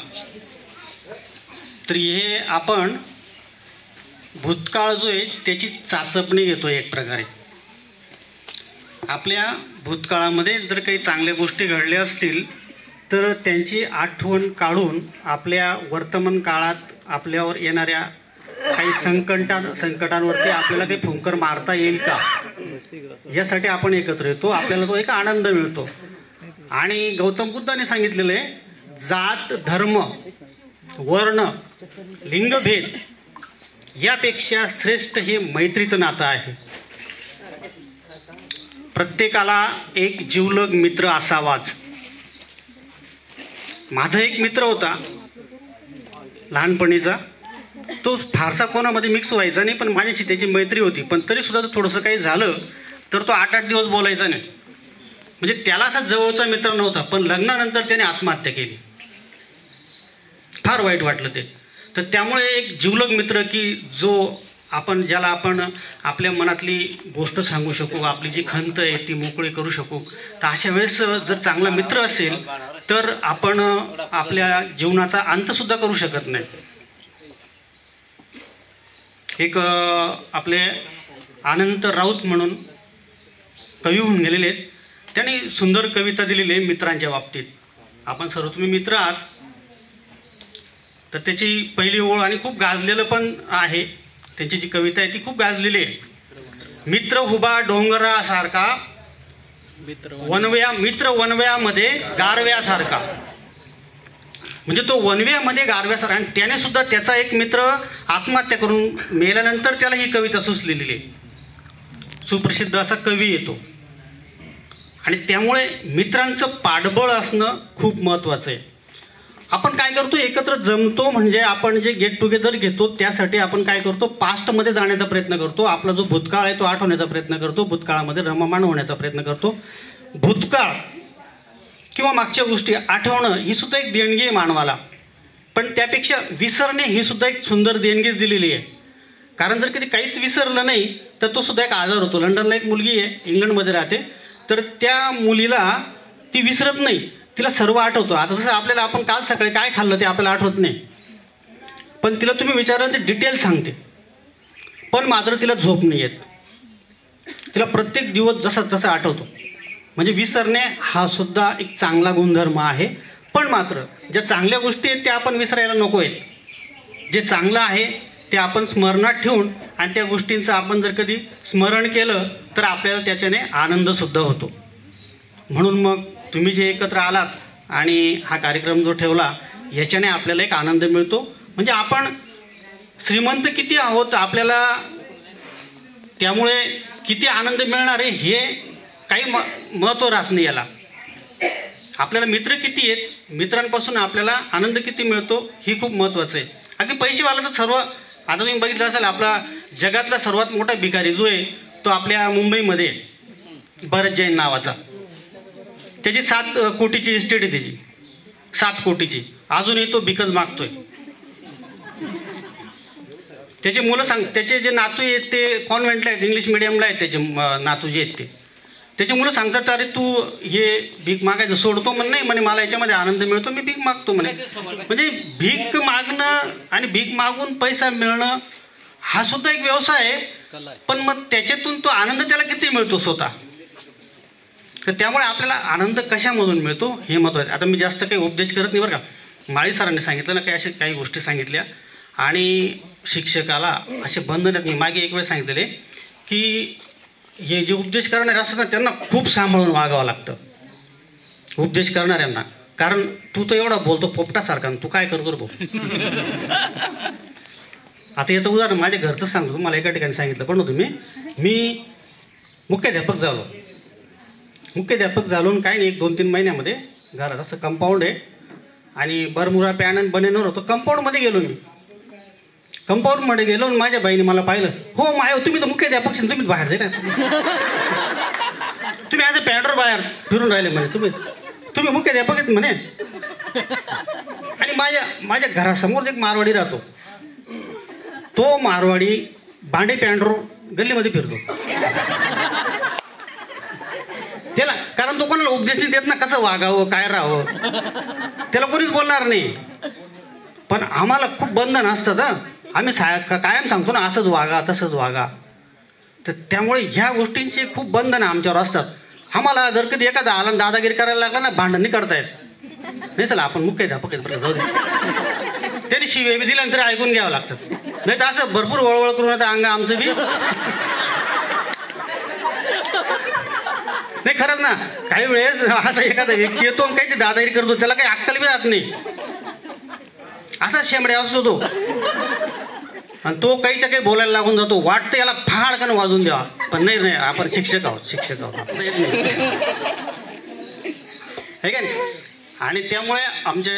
तर हे आपण भूतकाळ जो आहे त्याची चाचपणी घेतो एक प्रकारे। आपल्या भूतकाळामध्ये जर काही चांगल्या गोष्टी घडल्या असतील तर त्यांची आठवण काढून आपल्या वर्तमान काळात आपल्यावर येणाऱ्या काही संकटांवरती आपल्याला काही फुंकर मारता येईल का यासाठी आपण एकत्र येतो। आपल्याला तो एक आनंद मिळतो। आणि गौतम बुद्धाने सांगितलेलं आहे, जात, धर्म, वर्ण, लिंगभेद यापेक्षा श्रेष्ठ हे मैत्रीचं नातं आहे। प्रत्येकाला एक जिवलग मित्र असावाच। माझा एक मित्र होता लहानपणीचा, तो फारसा कोणामध्ये मिक्स व्हायचा नाही, पण माझ्याशी त्याची मैत्री होती। पण तरी सुद्धा थोडंसं काही झालं तर तो 8-8 दिवस बोलायचा नाही, म्हणजे त्याला असा जवळचा मित्र नव्हता। पण लग्नानंतर त्याने आत्महत्या केली, फार वाईट वाटलं ते। तर त्यामुळे एक जिवलग मित्र की ज्याला आपण आपल्या मनातली गोष्ट सांगू शकू, आपली जी खंत आहे ती मोकळी करू शकू, तर अशा वेळेस जर चांगला मित्र असेल तर आपण आपल्या जीवनाचा अंतसुद्धा करू शकत नाही। एक आपले अनंत राऊत म्हणून कवी होऊन गेलेले आहेत, त्यांनी सुंदर कविता दिलेली आहे मित्रांच्या बाबतीत। आपण सर्व तुम्ही मित्र आहात, तर त्याची पहिली ओळ आणि खूप गाजलेलं पण आहे, त्यांची जी कविता आहे ती खूप गाजलेली आहे। मित्र उभा डोंगरासारखा, मित्र वनव्यामध्ये गारव्यासारखा, म्हणजे तो वनव्यामध्ये गारव्यासारखा। आणि त्याने सुद्धा त्याचा एक मित्र आत्महत्या करून मेल्यानंतर त्याला ही कविता सुचलेली आहे। सुप्रसिद्ध असा कवी येतो। आणि त्यामुळे मित्रांचं पाठबळ असणं खूप महत्त्वाचं आहे। आपण काय करतो, एकत्र जमतो म्हणजे आपण जे गेट टुगेदर घेतो त्यासाठी आपण काय करतो, पास्टमध्ये जाण्याचा प्रयत्न करतो. आपला जो भूतकाळ आहे तो आठवण्याचा प्रयत्न करतो, भूतकाळामध्ये रममाण होण्याचा प्रयत्न करतो. भूतकाळ किंवा मागच्या गोष्टी आठवणं ही सुद्धा एक देणगी आहे मानवाला, पण त्यापेक्षा विसरणे ही सुद्धा एक सुंदर देणगीच दिलेली आहे. कारण जर कधी काहीच विसरलं नाही तर तो सुद्धा एक आजार होतो. लंडनला एक मुलगी आहे, इंग्लंडमध्ये राहते, तर त्या मुलीला ती विसरत नाही, तिला सर्व आठवतं. आता जसं आपल्याला आपण काल सकाळी काय खाल्लं ते आपल्याला आठवत नाही, पण तिला तुम्ही विचारलं ते डिटेल सांगते, पण मात्र तिला झोप नाही येत, तिला प्रत्येक दिवस जसा तसा आठवतो. म्हणजे विसरणे हा सुद्धा एक चांगला गुणधर्म आहे, पण मात्र ज्या चांगल्या गोष्टी आहेत त्या आपण विसरायला नको आहेत. जे चांगलं आहे ते आपण स्मरणात ठेवून आणि त्या गोष्टींचं आपण जर कधी स्मरण केलं तर आपल्याला त्याच्याने आनंदसुद्धा होतो. म्हणून मग तुम्ही जे एकत्र आलात आणि हा कार्यक्रम जो ठेवला याच्याने आपल्याला एक आनंद मिळतो. म्हणजे आपण श्रीमंत किती आहोत, आपल्याला त्यामुळे किती आनंद मिळणार आहे हे काही महत्त्व राहत नाही याला. आपल्याला मित्र किती आहेत, मित्रांपासून आपल्याला आनंद किती मिळतो ही खूप महत्त्वाचं आहे. अगदी पैसेवाला तर सर्व, आता तुम्ही बघितलं असेल आपला जगातला सर्वात मोठा भिकारी जो आहे तो आपल्या मुंबईमध्ये भरत जैन नावाचा. त्याची 7 कोटीची इस्टेट आहे, त्याची 7 कोटीची. अजूनही तो भिकच मागतोय. त्याचे मुलं त्याचे जे नातू आहेत ते कॉन्व्हेंटला आहेत, इंग्लिश मिडियमला आहेत. त्याचे नातू जे आहेत त्याचे मुलं सांगतात, अरे तू हे भीक मागायचं सोडतो म्हणे. नाही म्हणे, मला याच्यामध्ये आनंद मिळतो, मी भीक मागतो म्हणे. म्हणजे भीक मागणं आणि भीक मागून पैसा मिळणं हा सुद्धा एक व्यवसाय आहे, पण मग त्याच्यातून तो आनंद त्याला किती मिळतो स्वतः. तर त्यामुळे आपल्याला आनंद कशामधून मिळतो हे महत्त्वाचं. आता मी जास्त काही उपदेश करत नाही बरं का. माळी सरांनी सांगितलं ना, काही अशा काही गोष्टी सांगितल्या आणि शिक्षकाला असे बंधन आहेत. मी मागे एक वेळ सांगितलेले की हे जे उपदेश करणारे असतात ना त्यांना खूप सांभाळून वागावं लागतं उपदेश करणाऱ्यांना. कारण तू तर एवढा बोलतो पोपटासारखा, तू काय करतो रे भाऊ. आता याचं उदाहरण माझ्या घरचं सांगतो तुम्हाला. एका ठिकाणी सांगितलं पण नव्हतं मी मुख्याध्यापक झालो. मुख्याध्यापक झालो काय नाही, 1-2-3 महिन्यामध्ये घरात असं कंपाऊंड आहे आणि बरमुरा पॅनन बनेनवर होतो. कंपाऊंडमध्ये गेलो मी. कंपाऊंडमध्ये गेलो आणि माझ्या बाईने मला पाहिलं. हो माय, तुम्ही तर मुख्याध्यापक, तुम्ही बाहेर जाय ना, तुम्ही ॲज अ पॅन्डर बाहेर फिरून राहिले म्हणे, तुम्ही मुख्याध्यापक आहेत म्हणे. आणि माझ्या घरासमोर एक मारवाडी राहतो. तो मारवाडी भांडे पॅन्डर गल्लीमध्ये फिरतो. त्याला कारण तो कोणाला उपदेश नाही देत ना, कसं वागावं काय राहावं, त्याला कोणीच बोलणार नाही. पण आम्हाला खूप बंधन असतात. आम्ही कायम सांगतो ना, असंच वागा तसंच वागा. तर त्यामुळे ह्या गोष्टींची खूप बंधनं आमच्यावर असतात. आम्हाला जर कधी एखादा आला दादागिरी करायला लागला ना, भांडण नाही करता येत. नाही चला आपण मुख्याध्यापक आहेत, जाऊ दे. त्यांनी शिवे बी दिल्यानंतर ऐकून घ्यावं लागतं. नाही तर असं भरपूर वळवळ करून आता अंग आमचं बी नाही. खरंच ना, काही वेळेस असा एखादा व्यक्ती येतो आणि काही दादागिरी करतो, त्याला काही अक्कल बी राहत नाही. असा शेंबड्या असतो तो, आणि तो काहीच्या काही बोलायला लागून जातो. वाटतं याला फाडकन वाजून द्यावा, पण नाही आपण शिक्षक आहोत हे का नाही. आणि त्यामुळे आमचे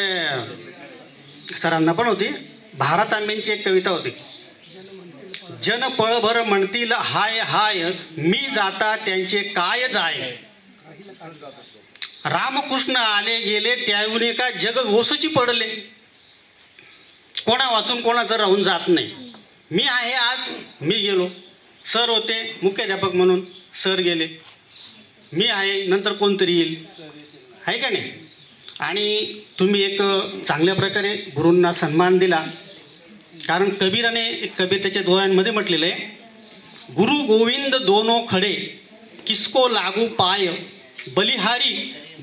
सरांना पण होती. भारत आंबेंची एक कविता होती. जन पळभर म्हणतील हाय हाय, मी जाता त्यांचे काय जाय. रामकृष्ण आले गेले, त्याहून का जग ओसची पडले. कोणा वाचून कोणाचं राहून जात नाही. मी आहे आज, मी गेलो. सर होते मुख्याध्यापक म्हणून, सर गेले. मी आहे, नंतर कोणतरी येईल, आहे का नाही. आणि तुम्ही एक चांगल्या प्रकारे गुरूंना सन्मान दिला. कारण कबीराने एक कवितेच्या दोह्यांमध्ये म्हटलेलं आहे, गुरु गोविंद दोनो खडे, किसको लागू पाय, बलिहारी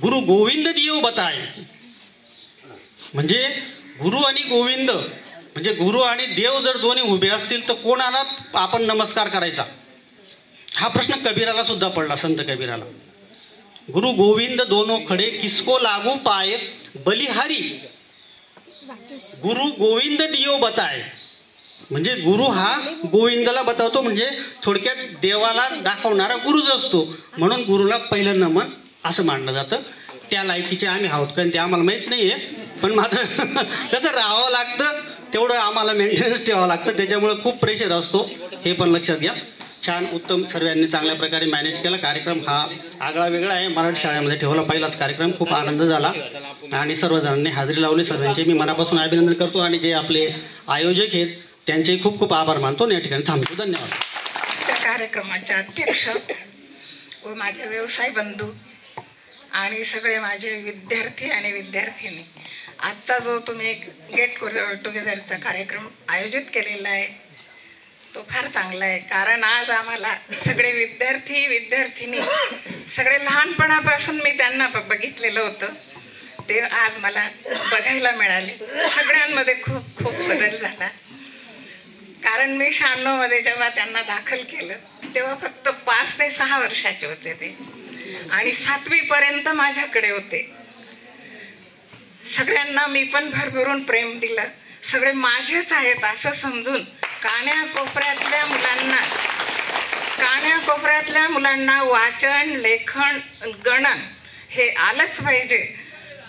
गुरु गोविंद दियो बताय. म्हणजे गुरु आणि गोविंद म्हणजे गुरु आणि देव जर दोन्ही उभे असतील तर कोणाला आपण नमस्कार करायचा, हा प्रश्न कबीराला सुद्धा पडला, संत कबीराला. गुरु गोविंद दोनो खडे, किसको लागू पाय, बलिहारी गुरु गोविंद दियो बताय. म्हणजे गुरु हा गोविंदाला बतावतो, म्हणजे थोडक्यात देवाला दाखवणारा गुरुच असतो. म्हणून गुरुला पहिलं नमन असं मानलं जातं. त्या लायकीचे आम्ही आहोत कारण ते आम्हाला माहीत नाही आहे. पण मात्र कसं राहावं लागतं तेवढं आम्हाला मेंटेनन्स ठेवावं लागतं, त्याच्यामुळे खूप प्रेशर असतो, हे पण लक्षात घ्या. छान उत्तम सर्वांनी चांगल्या प्रकारे मॅनेज केला. कार्यक्रम हा आगळा वेगळा आहे, मराठी शाळेमध्ये ठेवला पहिलाच कार्यक्रम, खूप आनंद झाला आणि सर्वजणांनी हजेरी लावली. सर्वांचे मी मनापासून अभिनंदन करतो आणि जे आपले आयोजक आहेत त्यांचे खूप खूप आभार मानतो. या ठिकाणी थांबतो. धन्यवाद. त्या कार्यक्रमाच्या अध्यक्ष व माझे व्यवसाय बंधू आणि सगळे माझे विद्यार्थी आणि विद्यार्थिनी, आजचा जो तुम्ही गेट टुगेदरचा कार्यक्रम आयोजित केलेला आहे तो फार चांगला आहे. कारण आज आम्हाला सगळे विद्यार्थी विद्यार्थिनी सगळे लहानपणापासून मी त्यांना बघितलेलं होतं, ते आज मला बघायला मिळाले. सगळ्यांमध्ये खूप खूप बदल झाला. कारण मी 96 मध्ये जेव्हा त्यांना दाखल केलं तेव्हा फक्त 5 ते 6 वर्षाचे होते ते आणि 7वी पर्यंत माझ्याकडे होते. सगळ्यांना मी पण भरभरून प्रेम दिलं. सगळे माझेच आहेत असं समजून कान्याकोपऱ्यातल्या मुलांना वाचन लेखन गणन हे आलंच पाहिजे.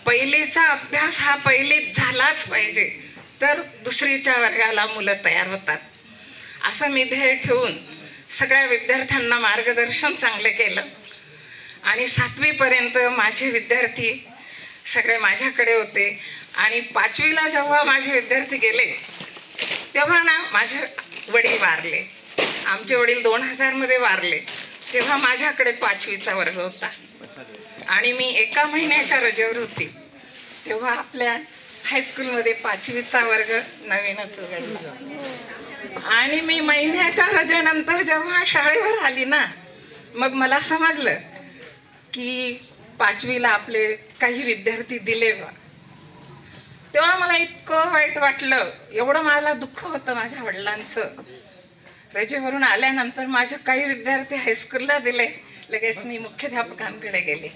पहिलीचा अभ्यास हा पहिलीत झालाच पाहिजे तर दुसरीच्या वर्गाला मुलं तयार होतात असं मी ध्येय ठेवून सगळ्या विद्यार्थ्यांना मार्गदर्शन चांगले केलं आणि 7वी पर्यंत माझे विद्यार्थी सगळे माझ्याकडे होते. आणि 5वीला जेव्हा माझे विद्यार्थी गेले तेव्हा ना माझे वडील वारले. आमचे वडील 2000 मध्ये वारले. तेव्हा माझ्याकडे 5वीचा वर्ग होता आणि मी 1 महिन्याच्या रजेवर होती. तेव्हा आपल्या हायस्कूलमध्ये 5वीचा वर्ग नवीनच उघडला आणि मी महिन्याच्या रजेनंतर जेव्हा शाळेवर आली ना मग मला समजलं की 5वीला आपले काही विद्यार्थी दिले बा. तेव्हा मला इतकं वाईट वाटलं. एवढं मला दुःख होतं माझ्या वडिलांचं. रजेवरून आल्यानंतर माझे काही विद्यार्थी हायस्कूलला दिले. लगेच मी मुख्याध्यापकांकडे गेले.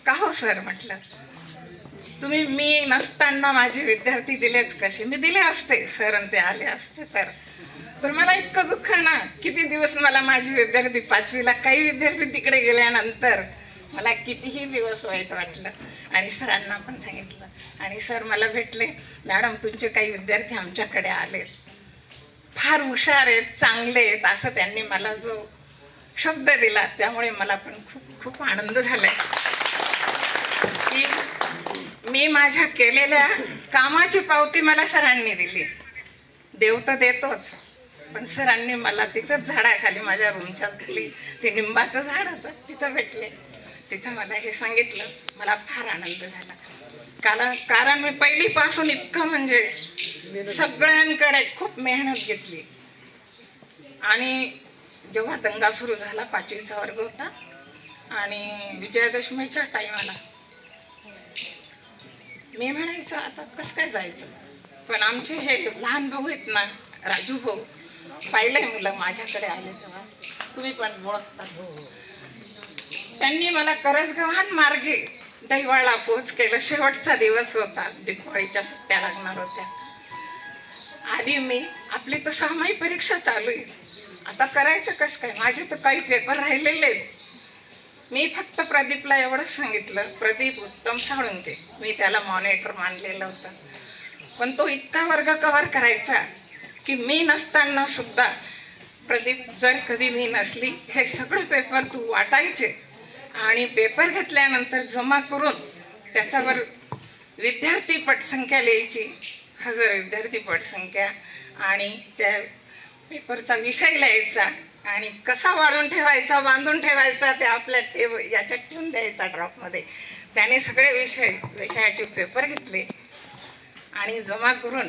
का हो सर म्हटलं, तुम्ही मी नसताना माझे विद्यार्थी दिलेच कसे? मी दिले असते सर आणि ते आले असते तर मला इतकं दुःख ना. किती दिवस मला माझे विद्यार्थी 5वीला काही विद्यार्थी तिकडे गेल्यानंतर मला कितीही दिवस वाईट वाटलं आणि सरांना पण सांगितलं आणि सर मला भेटले, मॅडम तुमचे काही विद्यार्थी आमच्याकडे आलेत, फार हुशार आहेत, चांगले आहेत असं त्यांनी मला जो शब्द दिला त्यामुळे मला पण खूप खूप आनंद झालाय की मी माझ्या केलेल्या कामाची पावती मला सरांनी दिली. देव तर देतोच पण सरांनी मला तिथंच झाडाखाली माझ्या रूमच्या खाली ते निंबाचं झाड होतं तिथं भेटले. तिथं मला हे सांगितलं. मला फार आनंद झाला कारण मी पहिलीपासून इतकं म्हणजे सगळ्यांकडे खूप मेहनत घेतली आणि जेव्हा दंगा सुरू झाला 5वीचा वर्ग होता आणि विजयादशमीच्या टाइमाला मी म्हणायचं आता कसं काय जायचं, पण आमचे हे लहान भाऊ आहेत ना राजू भाऊ, पाहिलंय मुलं माझ्याकडे आले तेव्हा, तुम्ही पण ओळखता, त्यांनी मला करसगव्हाण मार्गे दहिवाळला पोच केलं. शेवटचा दिवस होता, दिवाळीच्या सुट्ट्या लागणार होत्या. आधी मी आपली तर 6माही परीक्षा चालू आहे, आता करायचं कसं काय, माझे तर काही पेपर राहिलेले आहेत. मी फक्त प्रदीपला एवढंच सांगितलं, प्रदीप उत्तम साळुंके, मी त्याला मॉनिटर मानलेलं होतं, पण तो इतका वर्ग कव्हर करायचा की मी नसताना सुद्धा प्रदीप जर कधी मी नसली हे सगळे पेपर तू वाटायचे आणि पेपर घेतल्यानंतर जमा करून त्याच्यावर विद्यार्थी पटसंख्या लिहायची, हजर विद्यार्थी पटसंख्या आणि त्या पेपरचा विषय लिहायचा आणि कसा वाढून ठेवायचा बांधून ठेवायचा ते आपल्या याच्यात ठेवून द्यायचा ड्रॉपमध्ये. त्याने सगळे विषयाचे पेपर घेतले आणि जमा करून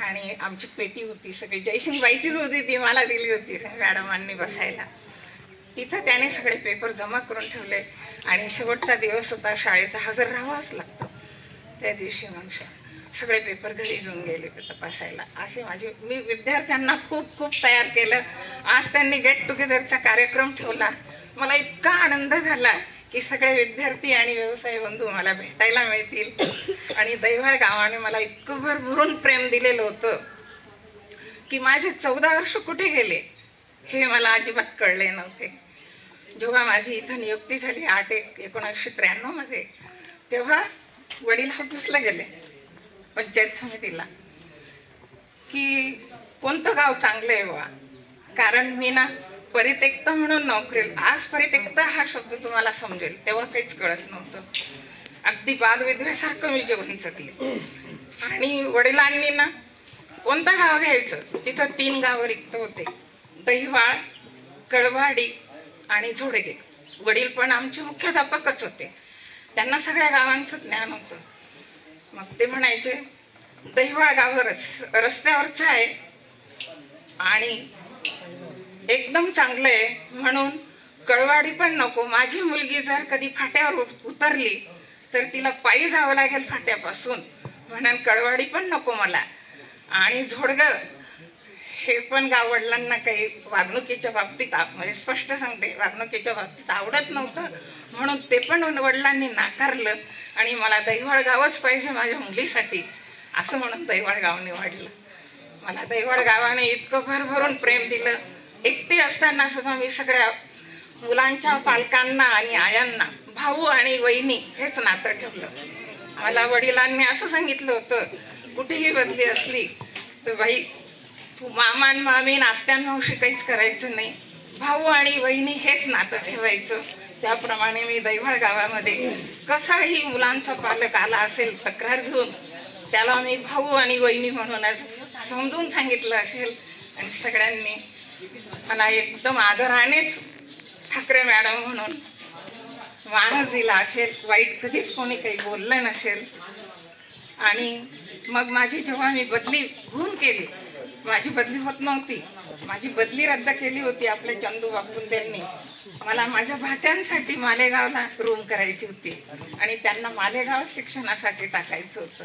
आणि आमची पेटी होती सगळी जयसिंगबाईचीच होती, ती मला दिली होती मॅडमांनी बसायला. तिथं त्याने सगळे पेपर जमा करून ठेवले आणि शेवटचा दिवस होता, शाळेचा हजर राहावंच लागतं. त्या दिवशी मग सगळे पेपर घरी घेऊन गेले तपासायला. असे मी विद्यार्थ्यांना खूप खूप तयार केलं. आज त्यांनी गेट टुगेदरचा कार्यक्रम ठेवला. मला इतका आनंद झाला की सगळे विद्यार्थी आणि व्यवसाय बंधू मला भेटायला मिळतील आणि दैवाळ गावाने मला इतकं भरभरून प्रेम दिलेलं होतं की माझे 14 वर्ष कुठे गेले हे मला अजिबात कळले नव्हते. जेव्हा माझी इथं नियुक्ती झाली 8/1/1993 मध्ये, तेव्हा वडील ऑफिसला गेले पंचायत समितीला की कोणतं गाव चांगलं आहे बा, कारण मी ना परित्यक्त म्हणून नोकरीला, आज परित्यक्त हा शब्द तुम्हाला समजेल तेव्हा काहीच कळत नव्हतं. अगदी बालविधवेसारखं मी जेवण जगले. आणि वडिलांनी ना कोणतं गाव घ्यायचं, तिथं 3 गावं रिक्त होते, दहिवाळ, कळवाडी आणि झोडगे. वडील पण आमचे मुख्याध्यापकच होते, त्यांना सगळ्या गावांचं ज्ञान होतं. मग ते म्हणायचे दहिवाळ गाव रस्त्यावरचं आहे आणि एकदम चांगलं आहे, म्हणून कळवाडी पण नको. माझी मुलगी जर कधी फाट्यावर उतरली तर तिला पायी जावं लागेल फाट्यापासून, म्हणून कळवाडी पण नको मला. आणि झोडगं हे पण गाव वडिलांना काही वागणुकीच्या बाबतीत, म्हणजे स्पष्ट सांगते, वागणुकीच्या बाबतीत आवडत नव्हतं, म्हणून ते पण वडिलांनी नाकारलं आणि मला दहिवाळ गावच पाहिजे माझ्या मुलीसाठी असं म्हणून दहिवाळ गाव निवडलं. मला दहिवाळ गावाने इतकं भरभरून प्रेम दिलं. एकटी असताना सुद्धा मी सगळ्या मुलांच्या पालकांना आणि आयांना भाऊ आणि वहिनी हेच नातं ठेवलं. मला वडिलांनी असं सांगितलं होतं, कुठेही बदली असली तर बाई तू मामा आणि मामी आत्यांमावशी काहीच करायचं नाही, भाऊ आणि वहिनी हेच नातं ठेवायचं. त्याप्रमाणे मी दहिवाळ गावामध्ये कसाही मुलांचा पालक आला असेल तक्रार घेऊन त्याला मी भाऊ आणि वहिनी म्हणूनच समजून सांगितलं असेल आणि सगळ्यांनी मला एकदम आदरानेच ठाकरे मॅडम म्हणून मानच दिला असेल, वाईट कधीच कोणी काही बोललं नसेल. आणि मग माझी जेव्हा मी बदली होऊन केली, माझी बदली होत नव्हती, माझी बदली रद्द केली होती आपल्या चंदू बापूंदेंनी. मला माझ्या भाच्यांसाठी मालेगावला रूम करायची होती आणि त्यांना मालेगाव शिक्षणासाठी टाकायचं होतं.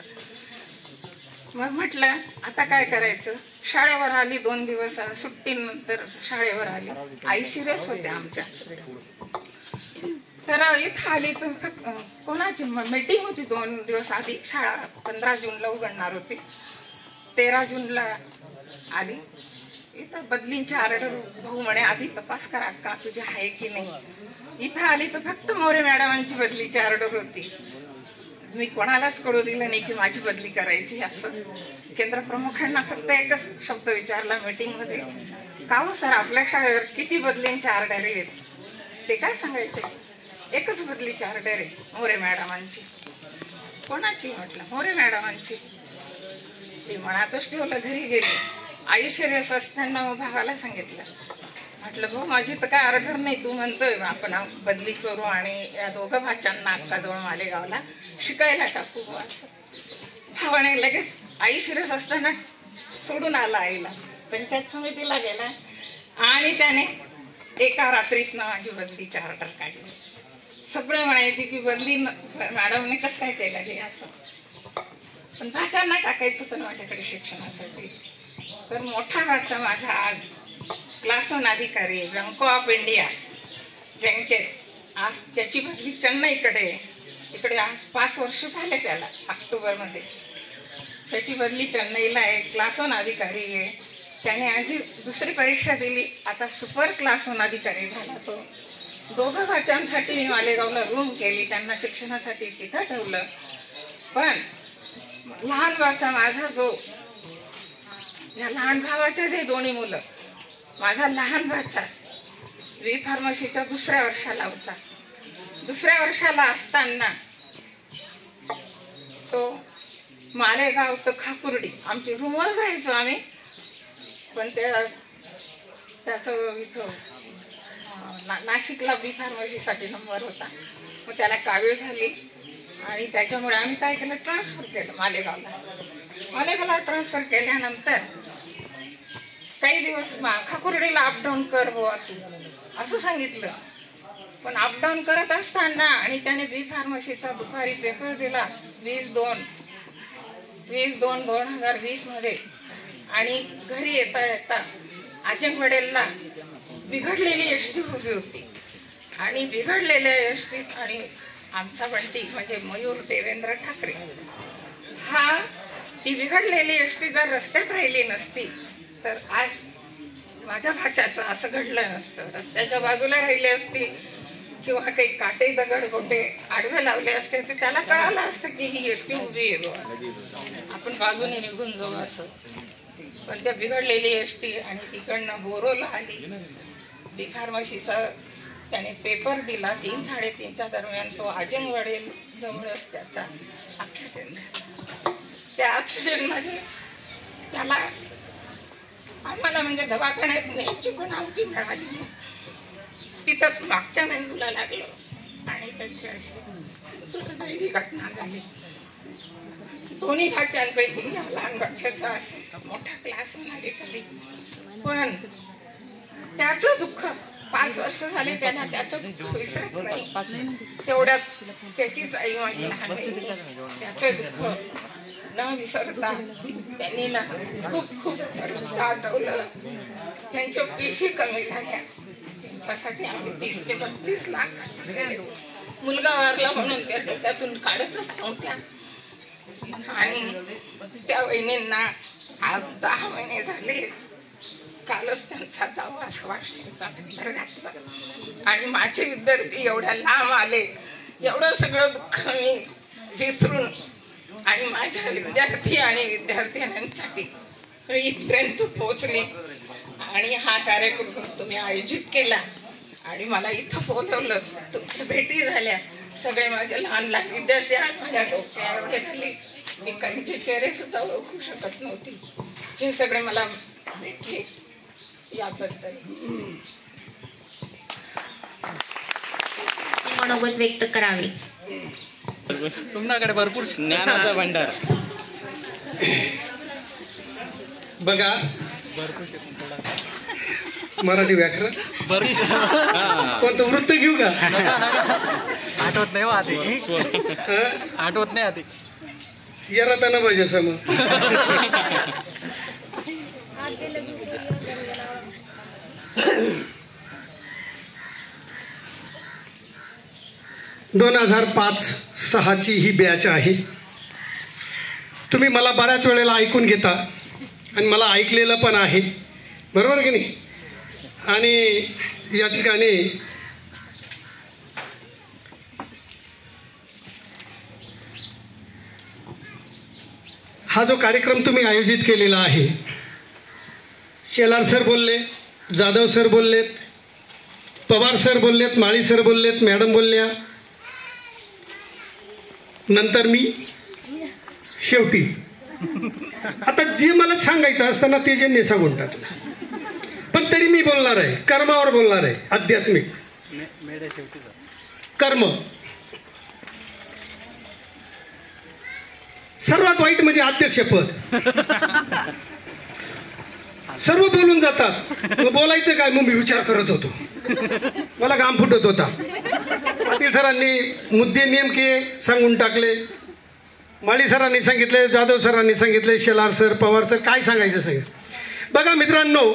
मग म्हटलं आता काय करायचं, शाळेवर आली 2 दिवस सुट्टीनंतर शाळेवर आली. आई सिरियस होते आमच्या, तर इथं आली तर कोणाची मीटिंग होती 2 दिवस आधी. शाळा 15 जूनला उघडणार होती, 13 जूनला आली. इथं बदलींची ऑर्डर भाऊ म्हणे आधी तपास करा का तुझी आहे की नाही. इथं आली तर फक्त मोरे मॅडमांची बदलीची ऑर्डर होती. मी कोणालाच कळू दिलं नाही की माझी बदली करायची असं. केंद्र प्रमुखांना फक्त एकच शब्द विचारला मीटिंग मध्ये, का हो सर आपल्या शाळेवर किती बदलींच्या ऑर्डर आहेत. ते काय सांगायचे, एकच बदलीची ऑर्डर आहे मोरे मॅडमांची. कोणाची म्हटलं, मोरे मॅडमांची. ते मनातच ठेवलं, घरी गेली. आई सिरियस असताना मग भावाला सांगितलं, म्हटलं भाऊ माझी तर काय ऑर्डर नाही, तू म्हणतोय आपण बदली करू आणि या दोघं भाच्यांना अक्काजवळ मालेगावला शिकायला टाकू असं. भावाने लगेच आई सिरियस असताना सोडून आला आईला, पंचायत समितीला गेला आणि त्याने एका रात्रीतनं माझी बदलीची ऑर्डर काढली. सगळे म्हणायचे की बदली मॅडमने कसं काय केलं हे असं, पण भाच्यांना टाकायचं होतं माझ्याकडे शिक्षणासाठी. तर मोठा भाचा माझा आज क्लास 1 अधिकारी बँक ऑफ इंडिया बँकेत, आज त्याची बदली चेन्नईकडे. इकडे आज 5 वर्ष झाले त्याला, ऑक्टोबरमध्ये त्याची बदली चेन्नईला आहे. क्लास 1 अधिकारी आहे. त्याने आजी 2री परीक्षा दिली, आता सुपर क्लास 1 अधिकारी झाला तो. दोघं भाच्यांसाठी मी मालेगावला रूम केली, त्यांना शिक्षणासाठी तिथं ठेवलं. पण लहान भाचा माझा जो, या लहान भावाचे जे 2 मुलं, माझा लहान भाचा फार्मसीच्या 2ऱ्या वर्षाला होता. 2ऱ्या वर्षाला असताना तो मालेगाव तर खाकुर्डी आमची रूमवरच राहायचो आम्ही, पण त्याचं इथं नाशिकला फार्मसीसाठी नंबर होता. मग त्याला कावीळ झाली आणि त्याच्यामुळे आम्ही काय केलं, ट्रान्सफर केलं मालेगावला. मालेगावला ट्रान्सफर केल्यानंतर काही दिवस खाकुर्डीला अपडाऊन कर बुवा तू असं सांगितलं. पण अपडाऊन करत असताना आणि त्याने फार्मसीचा दुपारी पेपर दिला 20-2-2020 मध्ये. आणि घरी येता येता आजंगवडेला बिघडलेली एसटी उभी होती आणि बिघडलेल्या एसटीत आणि आमचा बंटी म्हणजे मयूर देवेंद्र ठाकरे हा, ती बिघडलेली एसटी जर रस्त्यात राहिली नसती तर आज माझ्या भाच्याचं असं घडलं नसतं. रस्त्याच्या बाजूला राहिली असती किंवा काही काटे दगड गोटे आडवे लावले असते तर त्याला कळालं असतं की ही एसटी उभी आहे बुवा, आपण बाजूने निघून जाऊ असं. पण त्या बिघडलेली एसटी आणि तिकडनं बोरोला आली. बी फार्मसीचा त्याने पेपर दिला. 3 साडेतीनच्या दरम्यान तो आजंगवाडी जवळच त्याचा ॲक्सिडेंट झाला. त्या ॲक्सिडेंटमध्ये त्याला आम्हाला म्हणजे दवाखान्यात न्यायची पण अवधी मिळाली. तिथंच मागच्या मेंदूला लागलं आणि त्याची अशी घटना झाली. दोन्ही भाच्यांपैकी या लहान भाच्याचा असेल मोठा क्लास म्हणाले तरी पण त्याचं दुःख 5 वर्ष झाले त्यांना त्याचं दुःख विसरत नाही. तेवढ्यात त्याचीच आई माझी लहान त्याचं दुःख न विसरता त्यांनी ना खूप खूप आठवलं. त्यांच्या पेशी कमी झाल्या. त्यांच्यासाठी आम्ही 30 ते 32 लाख खर्च केले. मुलगा वारला म्हणून त्या डोक्यातून काढतच नव्हत्या. आणि त्या वहिनींना आज 10 महिने झाले. कालच त्यांचा 10वा सवाष्णीचा पेपर घातला आणि माझे विद्यार्थी एवढ्या लांब आले. एवढं सगळं दुःख मी विसरून आणि माझ्या विद्यार्थी आणि विद्यार्थिनींसाठी मी इथपर्यंत पोहोचले. आणि हा कार्यक्रम तुम्ही आयोजित केला आणि मला इथं बोलवलं. तुमच्या भेटी झाल्या. सगळे माझे लहान लहान विद्यार्थी आज माझ्या डोक्या एवढे झाले मी काहींचे चेहरे सुद्धा ओळखू शकत नव्हती. हे सगळे मला भेटले याबद्दल मनोगत व्यक्त करावे. तुमच्याकडे भरपूर ज्ञानाचा भंडार बघा. मराठी व्याकरण कोणतं वृत्त घेऊ का? आठवत नाही आठवत नाही आधी येराताना पाहिजे समोर. 2005-06ची ही बॅच आहे. तुम्ही मला बऱ्याच वेळेला ऐकून घेता आणि मला ऐकलेलं पण आहे, बरोबर की नाही? आणि या ठिकाणी हा जो कार्यक्रम तुम्ही आयोजित केलेला आहे, शेलार सर बोलले, जाधव सर बोललेत, पवार सर बोललेत, माळी सर बोललेत, मॅडम बोलल्या, नंतर मी शेवटी. आता जे मला सांगायचं असताना ते जे सांगून टाकलं, पण तरी मी बोलणार आहे, कर्मावर बोलणार आहे. आध्यात्मिक कर्म सर्वात वाईट म्हणजे अध्यक्षपद. सर्व बोलून जातात, बोलायचं काय? मग मी विचार करत होतो, मला घाम फुटत होता. पाटील सरांनी मुद्दे नेमके सांगून टाकले, माळी सरांनी सांगितले, जाधव सरांनी सांगितले, शेलार सर, पवार सर, काय सांगायचं सगळं. बघा मित्रांनो,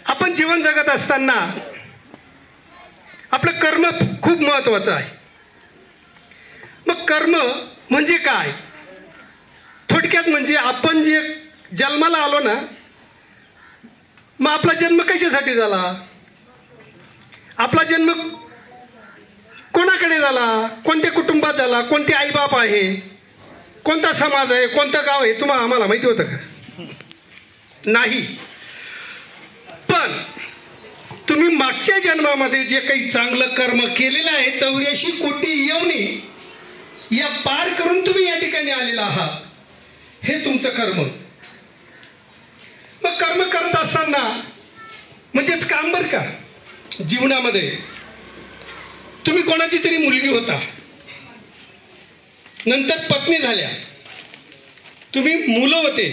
आपण जीवन जगत असताना आपलं कर्म खूप महत्वाचं आहे. मग कर्म म्हणजे काय? थोडक्यात म्हणजे आपण जे जन्माला आलो ना, मग आपला जन्म कशासाठी झाला? आपला जन्म कोणाकडे झाला? कोणत्या कुटुंबात झाला? कोणते आईबाप आहे? कोणता समाज आहे? कोणतं गाव आहे? तुम्हाला आम्हाला माहिती होतं का? नाही. पण तुम्ही मागच्या जन्मामध्ये जे काही चांगलं कर्म केलेलं आहे, 84 कोटी योनी या पार करून तुम्ही या ठिकाणी आलेला आहात, हे तुमचं कर्म. मग कर्म करत असताना म्हणजेच काम बरं का, जीवनामध्ये तुम्ही कोणाची तरी मुलगी होता, नंतर पत्नी झाल्या, तुम्ही मुलं होते,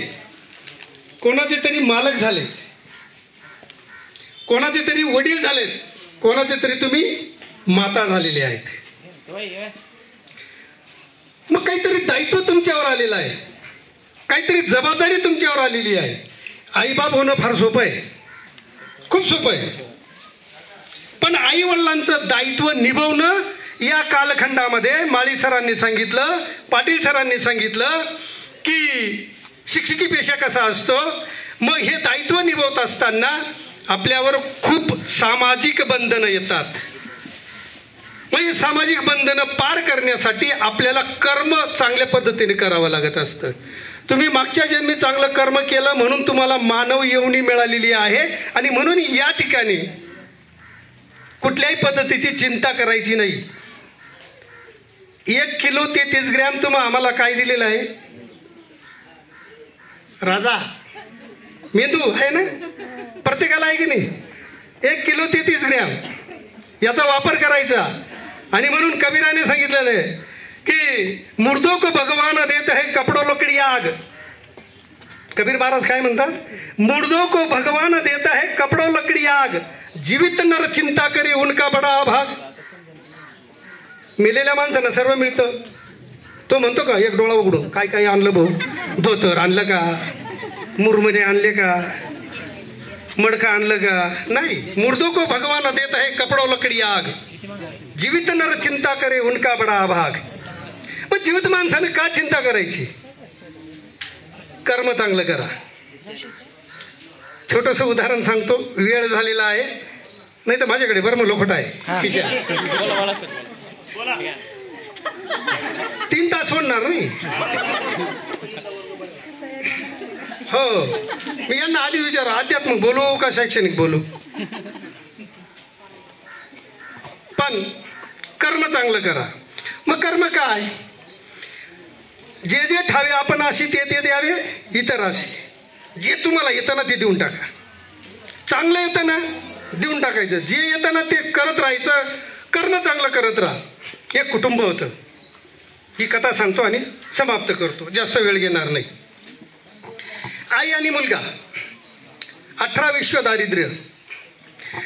कोणाचे तरी मालक झालेत, कोणाचे तरी वडील झालेत, कोणाचे तरी तुम्ही माता झालेले आहेत. मग काहीतरी दायित्व तुमच्यावर आलेलं आहे, काहीतरी जबाबदारी तुमच्यावर आलेली आहे. आईबाप होणं फार सोपं आहे, खूप सोपं आहे. पण आई वडिलांचं दायित्व निभवणं या कालखंडामध्ये माळी सरांनी सांगितलं, पाटील सरांनी सांगितलं की शिक्षकी पेशा कसा असतो. मग हे दायित्व निभवत असताना आपल्यावर खूप सामाजिक बंधनं येतात. म्हणजे सामाजिक बंधनं पार करण्यासाठी आपल्याला कर्म चांगल्या पद्धतीने करावं लागत असतं. तुम्ही मागच्या जन्मी चांगलं कर्म केलं म्हणून तुम्हाला मानव योनी मिळालेली आहे आणि म्हणून या ठिकाणी कुठल्याही पद्धतीची चिंता करायची नाही. 1 किलो 33 ग्रॅम तुम्ही आम्हाला काय दिलेलं आहे राजा? मेंदू आहे ना, प्रत्येकाला आहे की नाही? 1 किलो 33 ग्रॅम याचा वापर करायचा. आणि म्हणून कबीराने सांगितलेलं आहे की मुर्दों को भगवान देता है कपड़ों लकड़ी आग. कबीर महाराज काय म्हणतात? मुर्दों को भगवान देता है कपड़ों लकड़ी आग, जीवित नर चिंता करे उनका बडा अभाग. मेलेल्या माणसांना सर्व मिळतं. तो म्हणतो का एक डोळा उघडून काय काय आणलं भाऊ? धोतर आणलं का? मुरमुरे आणले का? मडका आणलं का? नाही. मुर्दों को भगवान देता है कपड़ों लकड़ी आग, जीवित नर चिंता करे उनका बडा अभाग. मग जीवित माणसाने का चिंता करायची? कर्म चांगलं करा. छोटंसं उदाहरण सांगतो, वेळ झालेला आहे, नाही तर माझ्याकडे बरं मग लोखट आहे. 3 तास होणार नाही. हो, मी यांना आधी विचारा आध्यात्मिक बोलू का शैक्षणिक बोलू? पण कर्म चांगलं करा. मग कर्म काय? जे जे ठावे आपण अशी ते द्यावे इतर अशी. जे तुम्हाला येतं ना ते देऊन टाका. चांगलं येतं ना देऊन टाकायचं. जे येतं ना ते करत राहायचं. कर्म चांगलं करत राहा. एक कुटुंब होतं. ही कथा सांगतो आणि समाप्त करतो, जास्त वेळ घेणार नाही. आई आणि मुलगा, 18 विश्व दारिद्र्य.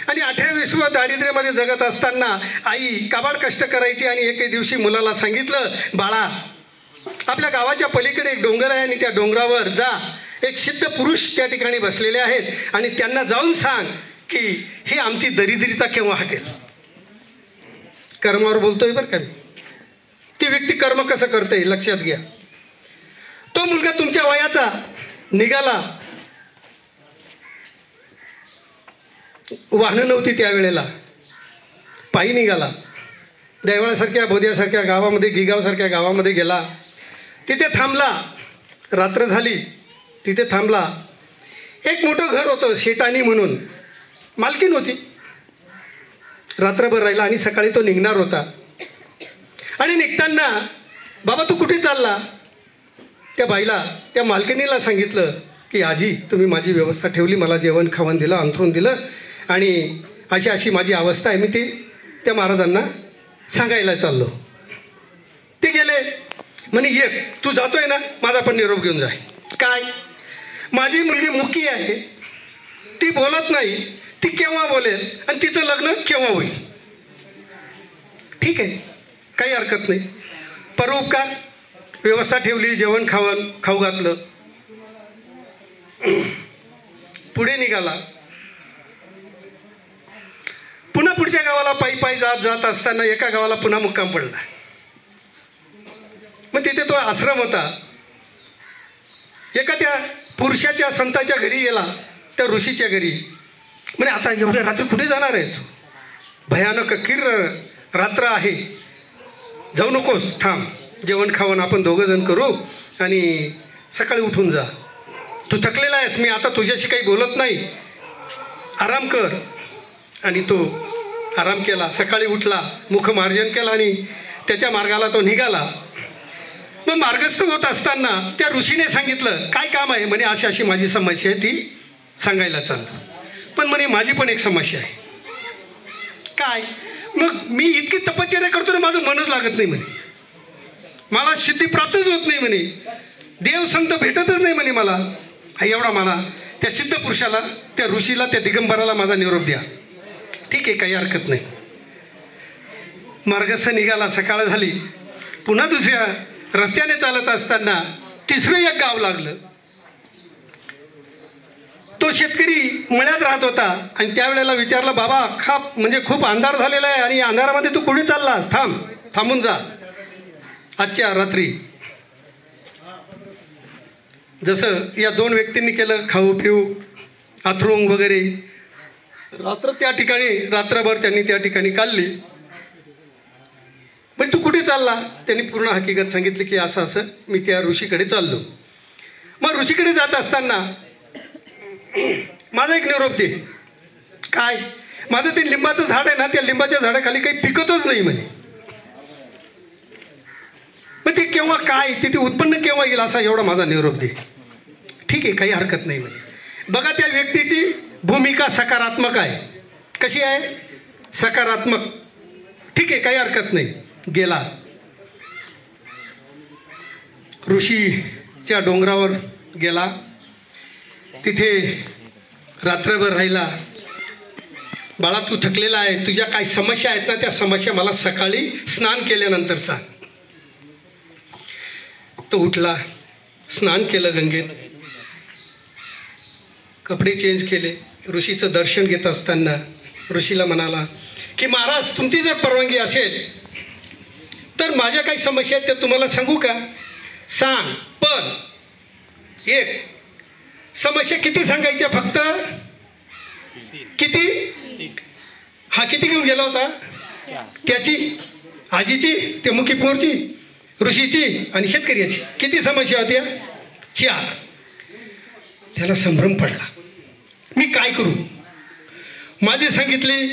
आणि 18 विश्व दारिद्र्यामध्ये जगत असताना आई काबाड कष्ट करायची आणि एके दिवशी मुलाला सांगितलं, बाळा आपल्या गावाच्या पलीकडे एक डोंगर आहे आणि त्या डोंगरावर जा. एक सिद्ध पुरुष त्या ठिकाणी बसलेले आहेत आणि त्यांना जाऊन सांग की ही आमची दरिद्रीता केव्हा हटेल. कर्मावर बोलतोय बरं का. ती व्यक्ती कर्म कसं करते लक्षात घ्या. तो मुलगा तुमच्या वयाचा निघाला. वाहनं नव्हती त्यावेळेला, पायी निघाला. देवळासारख्या बोध्यासारख्या गावामध्ये, गिगावसारख्या गावामध्ये गेला. तिथे थांबला. रात्र झाली. तिथे थांबला. एक मोठं घर होतं, शेटाणी म्हणून मालकीन होती. रात्रभर राहिला आणि सकाळी तो निघणार होता. आणि निघताना, बाबा तू कुठे चालला? त्या बाईला, त्या मालकिनीला सांगितलं की आजी तुम्ही माझी व्यवस्था ठेवली, मला जेवण खावण दिलं, अंथरून दिलं आणि अशी अशी माझी अवस्था आहे. मी ती त्या महाराजांना सांगायला चाललो. ते गेले. म्हणे एक तू जातोय ना, माझा पण निरोप घेऊन जाय. काय? माझी मुलगी मुकी आहे, ती बोलत नाही, ती केव्हा बोलेल आणि तिचं लग्न केव्हा होईल? ठीक आहे, काही हरकत नाही. परोपकार, व्यवस्था ठेवली, जेवण खाऊ घातलं. पुढे निघाला. पुन्हा पुढच्या गावाला पायी पायी जात असताना एका गावाला पुन्हा मुक्काम पडला. मग तिथे तो आश्रम होता. एका त्या पुरुषाच्या संताच्या घरी गेला, त्या ऋषीच्या घरी. म्हणजे आता एवढ्या रात्री कुठे जाणार आहे? भयानक किर रात्र आहे, जाऊ नकोस, थांब, जेवण खावण आपण दोघं जण करू आणि सकाळी उठून जा. तू थकलेला आहेस, मी आता तुझ्याशी काही बोलत नाही, आराम कर. आणि तो आराम केला. सकाळी उठला, मुखमार्जन केला आणि त्याच्या मार्गाला तो निघाला. मग मार्गस्थ होत असताना त्या ऋषीने सांगितलं, काय काम आहे? म्हणे अशी अशी माझी समस्या आहे, ती सांगायला चालतो. पण म्हणे माझी पण एक समस्या आहे. काय? मग मी इतकी तपश्चर्या करतो ना, माझं मनच लागत नाही म्हणे, मला सिद्धी प्राप्तच होत नाही म्हणे, देव संत भेटतच नाही म्हणे मला. एवढा मला त्या सिद्ध पुरुषाला, त्या ऋषीला, त्या दिगंबराला माझा निरोप द्या. ठीक आहे, काही हरकत नाही. मार्गस्थ निघाला. सकाळ झाली. पुन्हा दुसऱ्या रस्त्याने चालत असताना तिसरं एक गाव लागलं. तो शेतकरी मळ्यात राहत होता आणि त्यावेळेला विचारलं, बाबा म्हणजे खूप अंधार झालेला आहे आणि या अंधारामध्ये तू कुठे चाललास? थांबून जा आजच्या रात्री. जसं या 2 व्यक्तींनी केलं, खाऊ पिऊ अथरुंग वगैरे, रात्र त्या ठिकाणी रात्रभर त्यांनी त्या ठिकाणी काढली. चालला. त्यांनी पूर्ण हकीकत सांगितली की असं असं मी त्या ऋषीकडे चाललो. मग ऋषीकडे जात असताना माझा एक निरोप दे. काय? माझं ते लिंबाचं झाड आहे ना, त्या लिंबाच्या झाडाखाली काही पिकतच नाही म्हणे. मग ते केव्हा काय तिथे उत्पन्न केव्हा येईल असा एवढा माझा निरोप दे. ठीक आहे, काही हरकत नाही म्हणे. बघा त्या व्यक्तीची भूमिका सकारात्मक आहे. कशी आहे? सकारात्मक. ठीक आहे, काही हरकत नाही. गेला ऋषीच्या डोंगरावर गेला, तिथे रात्रभर राहिला. बाळा तू थकलेला आहे, तुझ्या काही समस्या आहेत ना, त्या समस्या मला सकाळी स्नान केल्यानंतर सांग. तो उठला, स्नान केलं गंगेत, कपडे चेंज केले. ऋषीचं दर्शन घेत असताना ऋषीला म्हणाला की महाराज तुमची जर परवानगी असेल तर माझ्या काही समस्या आहेत त्या तुम्हाला सांगू का? सांग, पण एक समस्या किती सांगायच्या फक्त? किती? हा किती घेऊन गेला होता? त्याची, आजीची, ते मुखीपोरची, ऋषीची आणि शेतकऱ्याची. किती समस्या होत्या? 4. त्याला संभ्रम पडला. मी काय करू? माझे सांगितले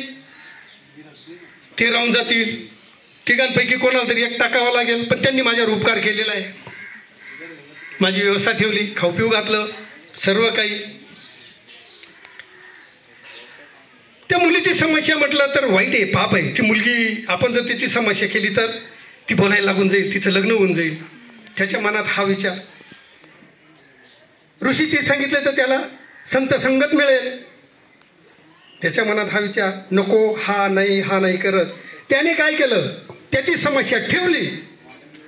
ते राहून जातील, तिघांपैकी कोणाला तरी एक टाकावं लागेल. पण त्यांनी माझ्यावर उपकार केलेला आहे, माझी व्यवस्था ठेवली, खाऊ पिऊ घातलं, सर्व काही. त्या मुलीची समस्या म्हटलं तर वाईट आहे, पाप आहे. ती मुलगी आपण जर तिची समस्या केली तर ती बोलायला लागून जाईल, तिचं लग्न होऊन जाईल. त्याच्या मनात हा विचार. ऋषीची सांगितलं तर त्याला संत संगत मिळेल. त्याच्या मनात हा विचार. नको, हा नाही करत त्याने काय केलं? त्याची समस्या ठेवली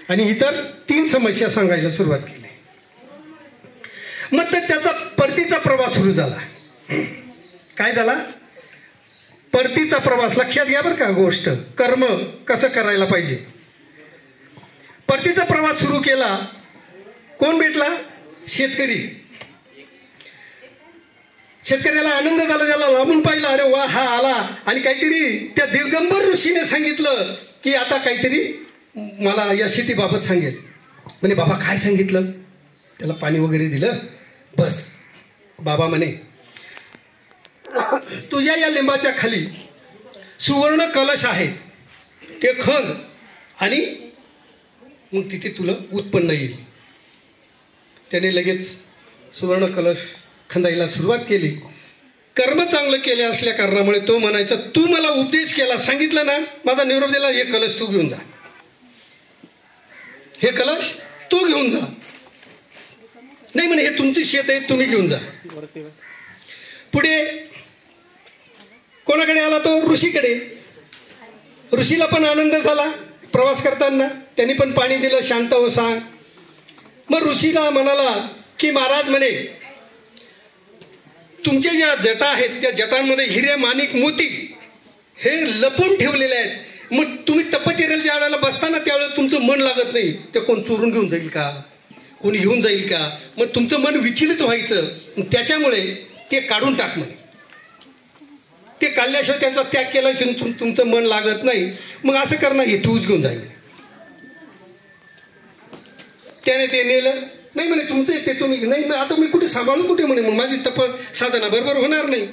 आणि इतर 3 समस्या सांगायला सुरुवात केली. मग तर त्याचा परतीचा प्रवास सुरू झाला. काय झाला? परतीचा प्रवास. लक्षात घ्या बरं का गोष्ट, कर्म कसं करायला पाहिजे. परतीचा प्रवास सुरू केला. कोण भेटला? शेतकरी. शेतकऱ्याला आनंद झाला, त्याला लांबून पाहिलं, अरे वा हा आला. आणि काहीतरी त्या दिगंबर ऋषीने सांगितलं की आता काहीतरी मला या शेतीबाबत सांगेल. म्हणे बाबा काय सांगितलं? त्याला पाणी वगैरे दिलं. बस बाबा म्हणे तुझ्या या लिंबाच्या खाली सुवर्ण कलश आहे, ते खंद आणि मग तिथे तुला उत्पन्न येईल. त्याने लगेच सुवर्ण कलश खंदायला सुरुवात केली. कर्म चांगलं केले असल्या कारणामुळे तो म्हणायचा तू मला उपदेश केला, सांगितलं ना, माझा निरोप दिला, हे कलश तू घेऊन जा, हे कलश तू घेऊन जा. नाही म्हणे हे तुमची शेत आहे, तुम्ही घेऊन जा. पुढे कोणाकडे आला तो? ऋषीकडे. ऋषीला पण आनंद झाला प्रवास करताना. त्यांनी पण पाणी दिलं, शांत हो सांग. मग ऋषीला म्हणाला की महाराज म्हणे तुमच्या ज्या जटा आहेत त्या जटांमध्ये हिरे माणिक मोती हे लपून ठेवलेले आहेत. मग तुम्ही तपश्चर्याला ज्या वेळेला बसताना त्यावेळेला तुमचं मन लागत नाही. ते कोण चोरून घेऊन जाईल का, कोणी घेऊन जाईल का, मग तुमचं मन विचलित व्हायचं. त्याच्यामुळे ते काढून टाक म्हणे. ते काढल्याशिवाय त्यांचा त्याग केल्याशिवाय तुमचं मन लागत नाही. मग असं करणं हे तूच घेऊन जाईल. त्याने ते नेलं. नाही म्हणे तुमचं ते तुम्ही नाही, आता मी कुठे सांभाळू कुठे म्हणे, मग माझी साधना बरोबर होणार नाही.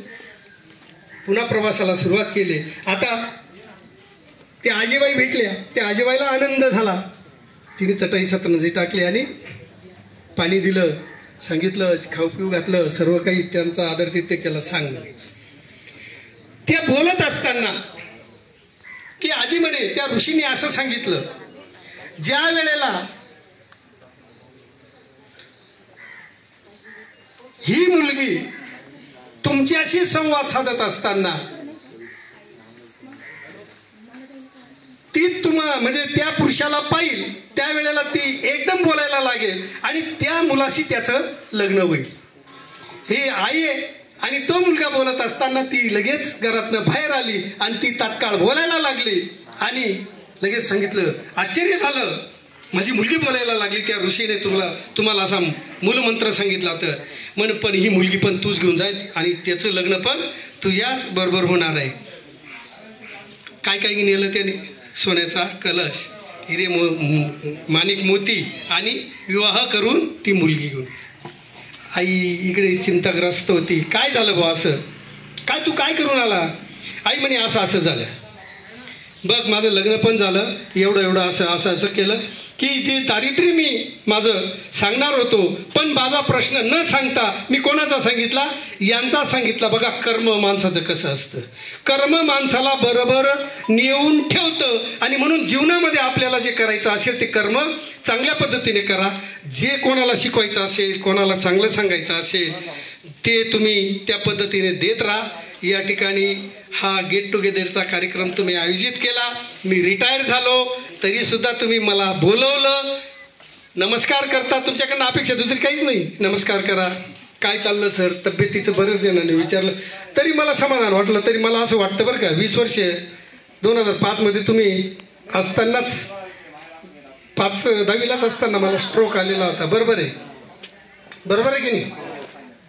पुन्हा प्रवासाला सुरुवात केली. आता त्या आजीबाई भेटल्या. त्या आजीबाईला आनंद झाला. तिने चटई सतनजी टाकली आणि पाणी दिलं, सांगितलं, खाऊ पिऊ घातलं, सर्व काही त्यांचा आदरातिथ्य केला. सांग त्या बोलत असताना की आजी म्हणे त्या ऋषीने असं सांगितलं, ज्या वेळेला ही मुलगी तुमच्याशी संवाद साधत असताना ती म्हणजे त्या पुरुषाला पाहिल त्यावेळेला ती एकदम बोलायला लागेल आणि त्या मुलाशी त्याचं लग्न होईल. ही आई आहे आणि तो मुलगा बोलत असताना ती लगेच घरातनं बाहेर आली आणि ती तात्काळ बोलायला लागली आणि लगेच सांगितलं, आश्चर्य झालं, माझी मुलगी बोलायला लागली. त्या ऋषीने तुम्हाला असा मूलमंत्र सांगितला तर म्हण, पण ही मुलगी पण तूच घेऊन जाय आणि त्याचं लग्न पण तुझ्याच बरोबर होणार आहे. काय काय नेलं त्याने? सोन्याचा कलश, हिरे माणिक मोती आणि विवाह करून ती मुलगी घेऊन. आई इकडे चिंताग्रस्त होती. काय झालं बुवा असं? काय तू काय करून आला? आई म्हणे असं असं झालं. बघ माझं लग्न पण झालं, एवढं असं केलं की जे दारिद्र्य मी माझं सांगणार होतो, पण माझा प्रश्न न सांगता मी कोणाचा सांगितला? यांचा सांगितला. बघा कर्म माणसाचं कसं असतं. कर्म माणसाला बरोबर नेऊन ठेवतं आणि म्हणून जीवनामध्ये आपल्याला जे करायचं असेल ते कर्म चांगल्या पद्धतीने करा. जे कोणाला शिकवायचं असेल, कोणाला चांगलं सांगायचं असेल ते तुम्ही त्या पद्धतीने देत राहा. या ठिकाणी हा गेट टुगेदरचा कार्यक्रम तुम्ही आयोजित केला. मी रिटायर झालो तरीसुद्धा तुम्ही मला बोलवलं. नमस्कार करता, तुमच्याकडनं अपेक्षा दुसरी काहीच नाही. नमस्कार करा. काय चाललं सर? तब्येतीचं बरेच जणांनी विचारलं तरी मला समाधान वाटलं. तरी मला असं वाटतं बरं का, 20 वर्षे 2005 मध्ये तुम्ही असतानाच 10वीलाच असताना मला स्ट्रोक आलेला होता. बरोबर आहे की नाही?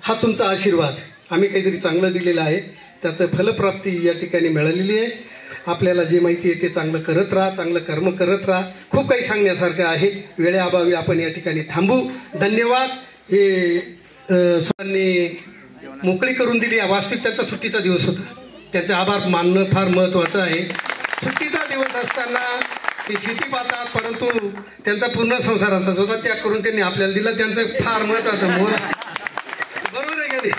हा तुमचा आशीर्वाद आम्ही काहीतरी चांगलं दिलेलं आहे, त्याचं फलप्राप्ती या ठिकाणी मिळालेली आहे. आपल्याला जे माहिती आहे ते चांगलं करत राहा, चांगलं कर्म करत राहा. खूप काही सांगण्यासारखं आहे, वेळेअभावी आपण या ठिकाणी थांबू. धन्यवाद. हे सर्वांनी मोकळी करून दिली. वास्तविक त्यांचा सुट्टीचा दिवस होता, त्यांचे आभार मानणं फार महत्त्वाचं आहे. सुट्टीचा दिवस असताना ते शेती पाहतात, परंतु त्यांचा पूर्ण संसार असाच होता, त्या करून त्यांनी आपल्याला दिला. त्यांचं फार महत्त्वाचं मोल. बरोबर आहे का नाही?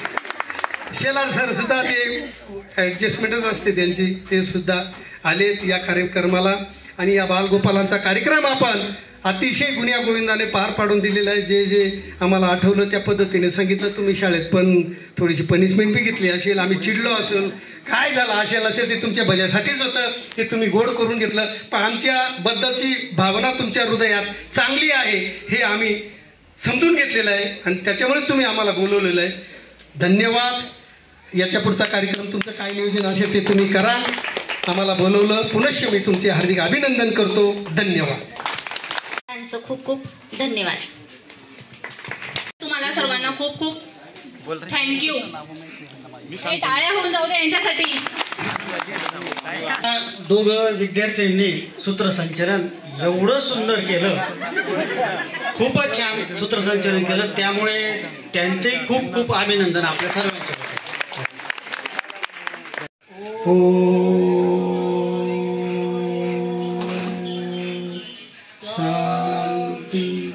शेलार सर सुद्धा ते ॲडजस्टमेंटच असते त्यांची, ते सुद्धा आलेत या कार्यक्रमाला. आणि या बालगोपालांचा कार्यक्रम आपण अतिशय गुण्यागोविंदाने पार पाडून दिलेला आहे. जे जे आम्हाला आठवलं त्या पद्धतीने सांगितलं. तुम्ही शाळेत पण थोडीशी पनिशमेंट बी घेतली असेल, आम्ही चिडलो असेल, काय झालं असेल ते तुमच्या भल्यासाठीच होतं, ते तुम्ही गोड करून घेतलं. पण आमच्याबद्दलची भावना तुमच्या हृदयात चांगली आहे हे आम्ही समजून घेतलेलं आहे आणि त्याच्यामुळे तुम्ही आम्हाला बोलवलेलं आहे. धन्यवाद. याच्या पुढचा कार्यक्रम तुमचं काय नियोजन असेल ते तुम्ही करा. आम्हाला बोलवलं, पुनश्च मी तुमचे हार्दिक अभिनंदन करतो. धन्यवाद. खूप खूप धन्यवाद. तुम्हाला सर्वांना खूप खूप थँक्यू. टाळ्या होऊन जाऊ दे यांच्यासाठी. दोघं विद्यार्थ्यांनी सूत्रसंचलन एवढं सुंदर केलं, खूपच छान सूत्रसंचलन केलं, त्यामुळे त्यांचे खूप खूप अभिनंदन आपल्या सर्वांच्या. शांती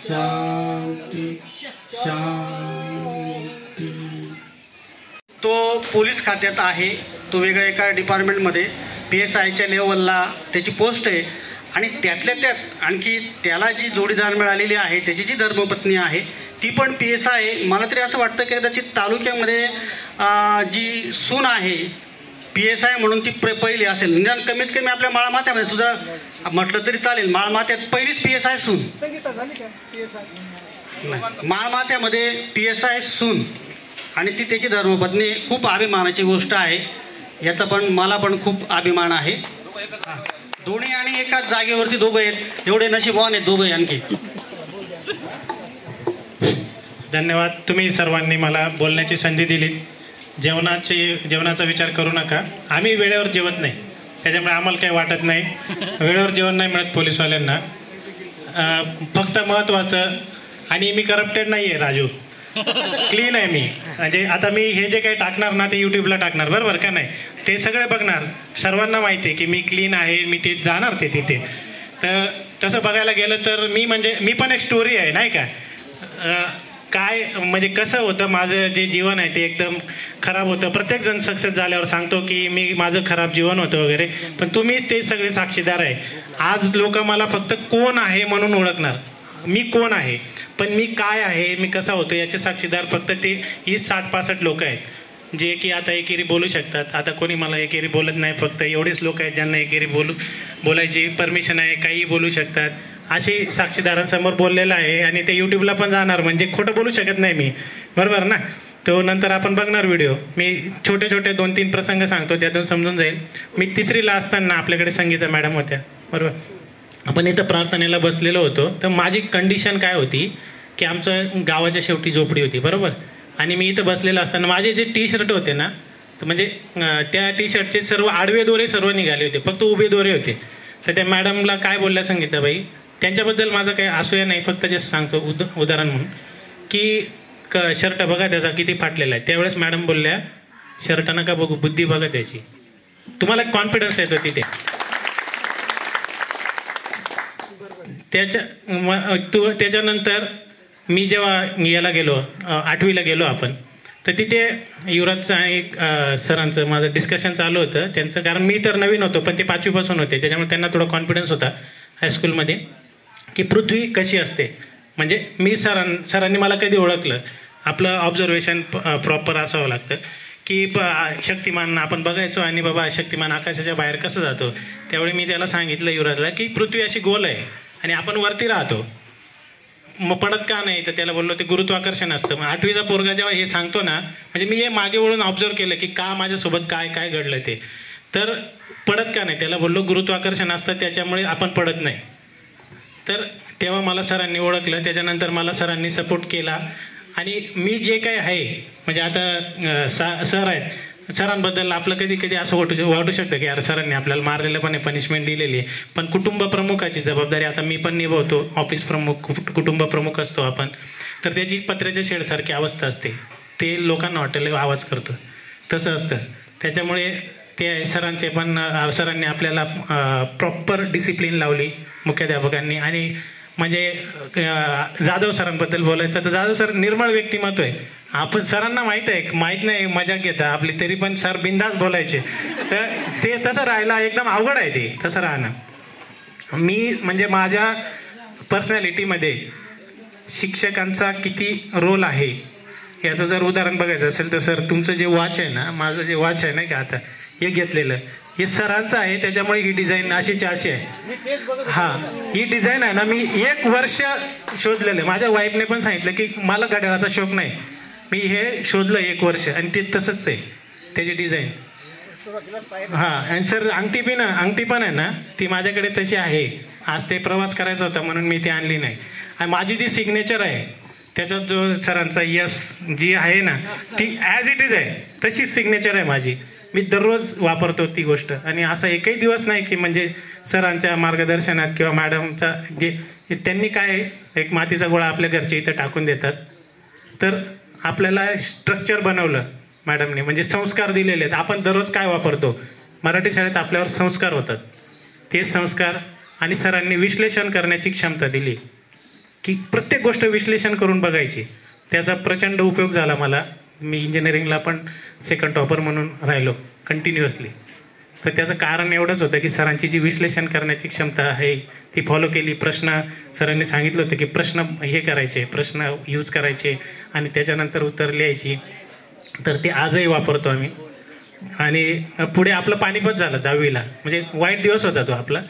शांती शांती. तो पोलीस खात्यात आहे, तो वेगळ्या एका डिपार्टमेंटमध्ये PSIच्या लेवलला त्याची पोस्ट आहे. आणि त्यातल्या त्यात आणखी त्याला जी जोडीदार मिळालेली आहे, त्याची जी धर्मपत्नी आहे ती पण PSI आहे. मला तरी असं वाटतं की कदाचित तालुक्यामध्ये जी सून आहे PSI म्हणून ती पहिली असेल. निदान कमीत कमी आपल्या माळमाथ्यामध्ये सुद्धा म्हटलं तरी चालेल, माळमाथ्यात पहिलीच PSI सून. माळमाथ्यामध्ये PSI सून आणि ती त्याची धर्मपत्नी. खूप अभिमानाची गोष्ट आहे. याचा पण मला पण खूप अभिमान आहे. दोन्ही आणि एकाच जागेवरती दोघं आहेत, एवढे नशीबवान आहेत दोघं आणखी. धन्यवाद. तुम्ही सर्वांनी मला बोलण्याची संधी दिली. जेवणाचा विचार करू नका. आम्ही वेळेवर जेवत नाही, त्याच्यामुळे आम्हाला काही वाटत नाही. वेळेवर जेवण नाही मिळत पोलीसवाल्यांना. फक्त महत्त्वाचं, आणि मी करप्टेड नाही आहे राजू, क्लीन आहे मी. म्हणजे आता मी हे जे काही टाकणार ना ते यूट्यूबला टाकणार, बरोबर का नाही? ते सगळे बघणार, सर्वांना माहिती आहे की मी क्लीन आहे, मी ते जाणार ते तिथे. तर तसं बघायला गेलं तर मी पण एक स्टोरी आहे नाही का. काय म्हणजे कसं होतं माझं जे जीवन आहे ते एकदम खराब होतं. प्रत्येकजण सक्सेस झाल्यावर सांगतो की माझं खराब जीवन होतं वगैरे, पण तुम्हीच ते सगळे साक्षीदार आहे. आज लोक मला फक्त कोण आहे म्हणून ओळखणार. मी कोण आहे, पण मी काय आहे, मी कसा होतो याचे साक्षीदार फक्त ते 60-65 लोक आहेत, जे की आता एकेरी बोलू शकतात. आता कोणी मला एकेरी बोलत नाही, फक्त एवढेच लोक आहेत ज्यांना एकेरी बोलायची परमिशन आहे, काहीही बोलू शकतात. अशी साक्षीदारांसमोर बोललेलं आहे आणि ते यूट्यूबला पण जाणार, म्हणजे खोटं बोलू शकत नाही मी, बरोबर ना? तो नंतर आपण बघणार व्हिडिओ. मी छोटे 2-3 प्रसंग सांगतो, त्यातून समजून जाईल. मी 3रीला असताना आपल्याकडे संगीता मॅडम होत्या, बरोबर. आपण इथं प्रार्थनेला बसलेलो होतो. तर माझी कंडिशन काय होती की आमचं गावाच्या शेवटी झोपडी होती, बरोबर. आणि मी इथं बसलेलं असताना माझे जे T-शर्ट होते ना, तर म्हणजे त्या T-शर्टचे सर्व आडवे दोरे सर्व निघाले होते, फक्त उभे दोरे होते. तर त्या मॅडमला काय बोलल्या सांगितलं बाई, त्यांच्याबद्दल माझं काही असूया नाही, फक्त जे सांगतो उदाहरण म्हणून की शर्ट बघा त्याचा किती फाटलेला आहे. त्यावेळेस मॅडम बोलल्या शर्ट नका बघू, बुद्धी बघा त्याची. तुम्हाला कॉन्फिडन्स येतो तिथे. त्याच्यानंतर मी जेव्हा याला गेलो 8वीला गेलो आपण, तर तिथे युवराजचं एक सरांचं माझं डिस्कशन चालू होतं त्यांचं, कारण मी तर नवीन होतो पण ते 5वीपासून होते, त्याच्यामुळे त्यांना थोडा कॉन्फिडन्स होता हायस्कूलमध्ये की पृथ्वी कशी असते. म्हणजे मी सरांनी मला कधी ओळखलं, आपलं ऑब्झर्वेशन प्रॉपर असावं लागतं की शक्तिमान आपण बघायचो आणि बाबा शक्तिमान आकाशाच्या बाहेर कसं जातो, त्यावेळी मी त्याला सांगितलं युवराजला की पृथ्वी अशी गोल आहे आणि आपण वरती राहतो, मग पडत का नाही. तर त्याला बोललो ते गुरुत्वाकर्षण असतं. मग 8वीचा पोरगा जेव्हा हे सांगतो ना, म्हणजे मी हे मागे वळून ऑब्झर्व केलं की का माझ्यासोबत काय काय घडलं ते, तर पडत का नाही, त्याला बोललो गुरुत्वाकर्षण असतं त्याच्यामुळे आपण पडत नाही. तर तेव्हा मला सरांनी ओळखलं. त्याच्यानंतर मला सरांनी सपोर्ट केला आणि मी जे काही आहे, म्हणजे आता सर आहेत, सरांबद्दल आपलं कधी कधी असं वाटू शकतं की यार सरांनी आपल्याला मारलेलं पण आहे, पनिशमेंट दिलेली आहे, पण कुटुंब प्रमुखाची जबाबदारी आता मी पण निभवतो. ऑफिस प्रमुख, कुटुंब प्रमुख असतो आपण, तर त्याची पत्र्याच्या शेडसारखी अवस्था असते, ते लोकांना वाटेल आवाज करतो, तसं असतं. त्याच्यामुळे ते सरांनी आपल्याला प्रॉपर डिसिप्लिन लावली मुख्याध्यापकांनी. आणि म्हणजे जाधव सरांबद्दल बोलायचं तर जाधव सर निर्मळ व्यक्तिमत्व आहे. आपण सरांना माहीत नाही मजाक घेता आपली, तरी पण सर बिंदास बोलायचे. तर ते तसं राहायला एकदम अवघड आहे, ते तसं राहणं. मी म्हणजे माझ्या पर्सनॅलिटीमध्ये शिक्षकांचा किती रोल आहे याचं जर उदाहरण बघायचं असेल तर सर तुमचं जे वॉच आहे ना, माझं जे वॉच आहे ना का आता हे घेतलेलं, हे सरांचं आहे, त्याच्यामुळे ही डिझाईन अशीच्या अशी आहे. हां, ही डिझाईन आहे ना मी 1 वर्ष शोधलेलं आहे. माझ्या वाईफने पण सांगितलं की मला घड्याळाचा शौक नाही, मी हे शोधलं 1 वर्ष आणि ते तसंच आहे त्याची डिझाईन. हां, आणि सर अंगठी पण आहे ना ती माझ्याकडे तशी आहे. आज ते प्रवास करायचा होता म्हणून मी ती आणली नाही. आणि माझी जी सिग्नेचर आहे त्याच्यात जो सरांचा यस जी आहे ना ती ॲज इट इज आहे, तशीच सिग्नेचर आहे माझी. मी दररोज वापरतो ती गोष्ट. आणि असा एकही दिवस नाही की म्हणजे सरांच्या मार्गदर्शनात किंवा मॅडमचा त्यांनी काय एक मातीचा गोळा आपल्या घरच्या इथं टाकून देतात, तर आपल्याला स्ट्रक्चर बनवलं मॅडमने, म्हणजे संस्कार दिलेले आहेत. आपण दररोज काय वापरतो, मराठी शाळेत आपल्यावर संस्कार होतात, ते संस्कार. आणि सरांनी विश्लेषण करण्याची क्षमता दिली की प्रत्येक गोष्ट विश्लेषण करून बघायची. त्याचा प्रचंड उपयोग झाला मला. मी इंजिनिअरिंगला पण 2nd टॉपर म्हणून राहिलो कंटिन्युअसली. तर त्याचं कारण एवढंच होतं की सरांची जी विश्लेषण करण्याची क्षमता आहे ती फॉलो केली. प्रश्न सरांनी सांगितलं होतं की प्रश्न हे करायचे, प्रश्न यूज करायचे आणि त्याच्यानंतर उत्तर लिहायची. तर ते आजही वापरतो आम्ही. आणि पुढे आपलं पानिपत झालं 10वीला, म्हणजे वाईट दिवस होता तो आपला.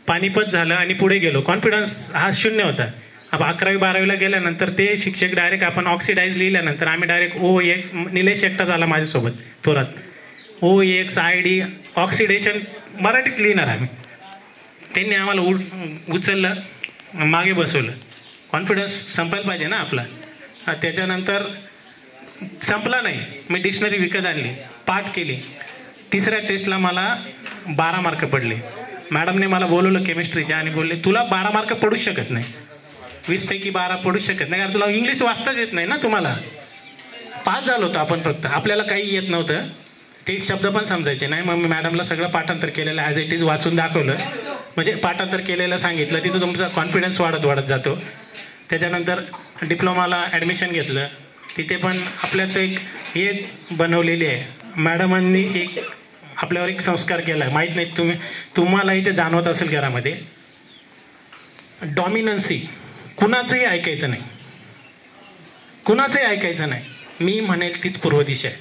पानिपत झालं आणि पुढे गेलो. कॉन्फिडन्स हा 0 होता. अब 11वी 12वीला गेल्यानंतर ते शिक्षक डायरेक्ट आपण ऑक्सिडाईज लिहिल्यानंतर आम्ही डायरेक्ट OX, निलेश एकटा झाला माझ्यासोबत थोरात, OX ID ऑक्सिडेशन मराठीत लिहिणार आम्ही. त्यांनी आम्हाला उचललं, मागे बसवलं. कॉन्फिडन्स संपायला पाहिजे ना आपला. त्याच्यानंतर संपला नाही, मी डिक्शनरी विकत आणली, पाठ केली. 3ऱ्या टेस्टला मला 12 मार्क पडले. मॅडमने मला बोलवलं केमिस्ट्रीच्या आणि बोलले तुला 12 मार्क पडूच शकत नाही, 20 पैकी 12 पडूच शकत नाही, कारण तुला इंग्लिश वाचताच येत नाही ना. तुम्हाला पास झालो होतो आपण, फक्त आपल्याला काही येत नव्हतं, ते शब्द पण समजायचे नाही. मग मी मॅडमला सगळं पाठांतर केलेलं ॲज इट इज वाचून दाखवलं, म्हणजे पाठांतर केलेलं सांगितलं. तिथं तुमचा कॉन्फिडन्स वाढत जातो. त्याच्यानंतर डिप्लोमाला ॲडमिशन घेतलं. तिथे पण आपल्यात एक हे बनवलेली आहे मॅडमांनी, एक आपल्यावर एक संस्कार केला आहे. माहीत नाही तुम्हाला इथे जाणवत असेल घरामध्ये, डॉमिनन्सी. कुणाचंही ऐकायचं नाही, कुणाचंही ऐकायचं नाही. मी म्हणेल तीच पूर्व दिशा आहे.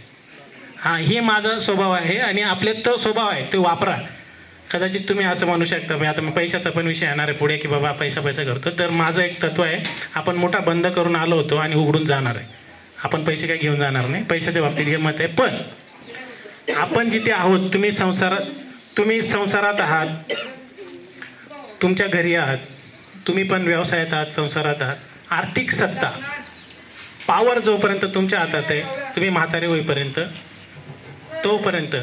हां, हे माझा स्वभाव आहे आणि आपल्यात तो स्वभाव आहे, तो वापरा. कदाचित तुम्ही असं म्हणू शकता, मी आता पैशाचा पण विषय येणार आहे पुढे की बाबा पैसा करतो. तर माझं एक तत्व आहे, आपण मोठा बंद करून आलो होतो आणि उघडून जाणार आहे. आपण पैसे काही घेऊन जाणार नाही, पैशाच्या बाबतीत हे मत आहे. पण आपण जिथे आहोत, तुम्ही संसारात आहात, तुमच्या घरी आहात, तुम्ही पण व्यवसायात आहात, संसारात आहात. आर्थिक सत्ता, पॉवर जोपर्यंत तुमच्या हातात आहे, तुम्ही म्हातारे होईपर्यंत, तोपर्यंत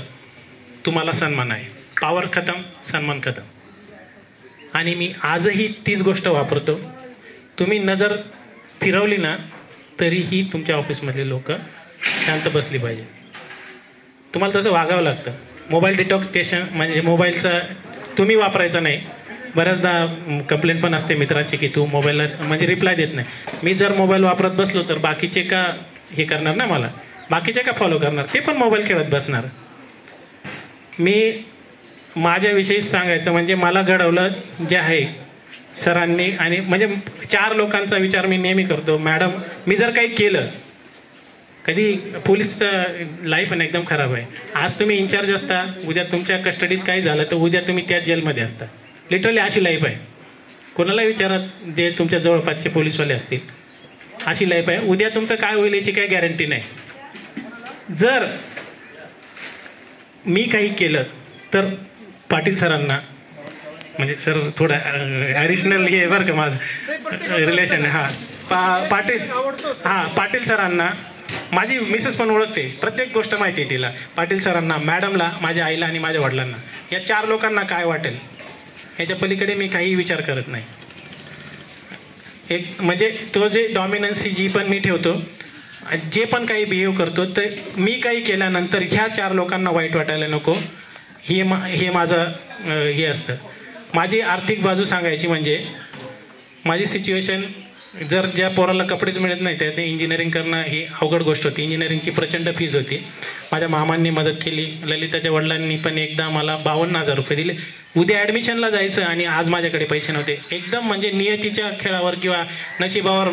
तुम्हाला सन्मान आहे. पॉवर खतम, सन्मान खतम. आणि मी आजही तीच गोष्ट वापरतो. तुम्ही नजर फिरवली ना तरीही तुमच्या ऑफिसमधले लोक शांत बसली पाहिजे. तुम्हाला तसं वागावं लागतं. मोबाईल डिटॉक्सिफिकेशन म्हणजे मोबाईलचा तुम्ही वापरायचा नाही. बऱ्याचदा कंप्लेंट पण असते मित्रांची की तू मोबाईलला म्हणजे रिप्लाय देत नाही. मी जर मोबाईल वापरत बसलो तर बाकीचे का हे करणार ना, मला बाकीचे का फॉलो करणार, ते पण मोबाईल खेळत बसणार. मी माझ्याविषयी सांगायचं म्हणजे मला घडवलं जे आहे सरांनी, आणि म्हणजे 4 लोकांचा विचार मी नेहमी करतो. मॅडम मी जर काही केलं, कधी पोलीसचं लाईफ आहे एकदम खराब आहे. आज तुम्ही इन्चार्ज असता, उद्या तुमच्या कस्टडीत काही झालं तर उद्या तुम्ही त्याच जेलमध्ये असता. लिटरली अशी लाईफ आहे. कोणाला विचारत जे तुमच्या जवळपासचे पोलीसवाले असतील, अशी लाईफ आहे. उद्या तुमचं काय होईल याची काही गॅरंटी नाही. जर मी काही केलं तर पाटील सरांना, म्हणजे सर थोडा ॲडिशनल हे बरं का माझं रिलेशन आहे. पाटील सरांना, माझी मिसेस पण ओळखते, प्रत्येक गोष्ट माहिती आहे तिला. पाटील सरांना, मॅडमला, माझ्या आईला आणि माझ्या वडिलांना, या 4 लोकांना काय वाटेल याच्या पलीकडे मी काही विचार करत नाही. एक म्हणजे तो जे डॉमिनन्सी जी पण मी ठेवतो, जे पण काही बिहेव करतो, तर मी काही केल्यानंतर ह्या 4 लोकांना वाईट वाटायला नको, हे माझं हे असतं. माझी आर्थिक बाजू सांगायची म्हणजे माझी सिच्युएशन, जर ज्या पोराला कपडेच मिळत नाही त्या ते इंजिनिअरिंग करणं ही अवघड गोष्ट होती. इंजिनिअरिंगची प्रचंड फीज होती. माझ्या मामांनी मदत केली, ललिताच्या वडिलांनी पण एकदा मला 52,000 रुपये दिले. उद्या ॲडमिशनला जायचं आणि आज माझ्याकडे पैसे नव्हते. एकदम म्हणजे नियतीच्या खेळावर किंवा नशिबावर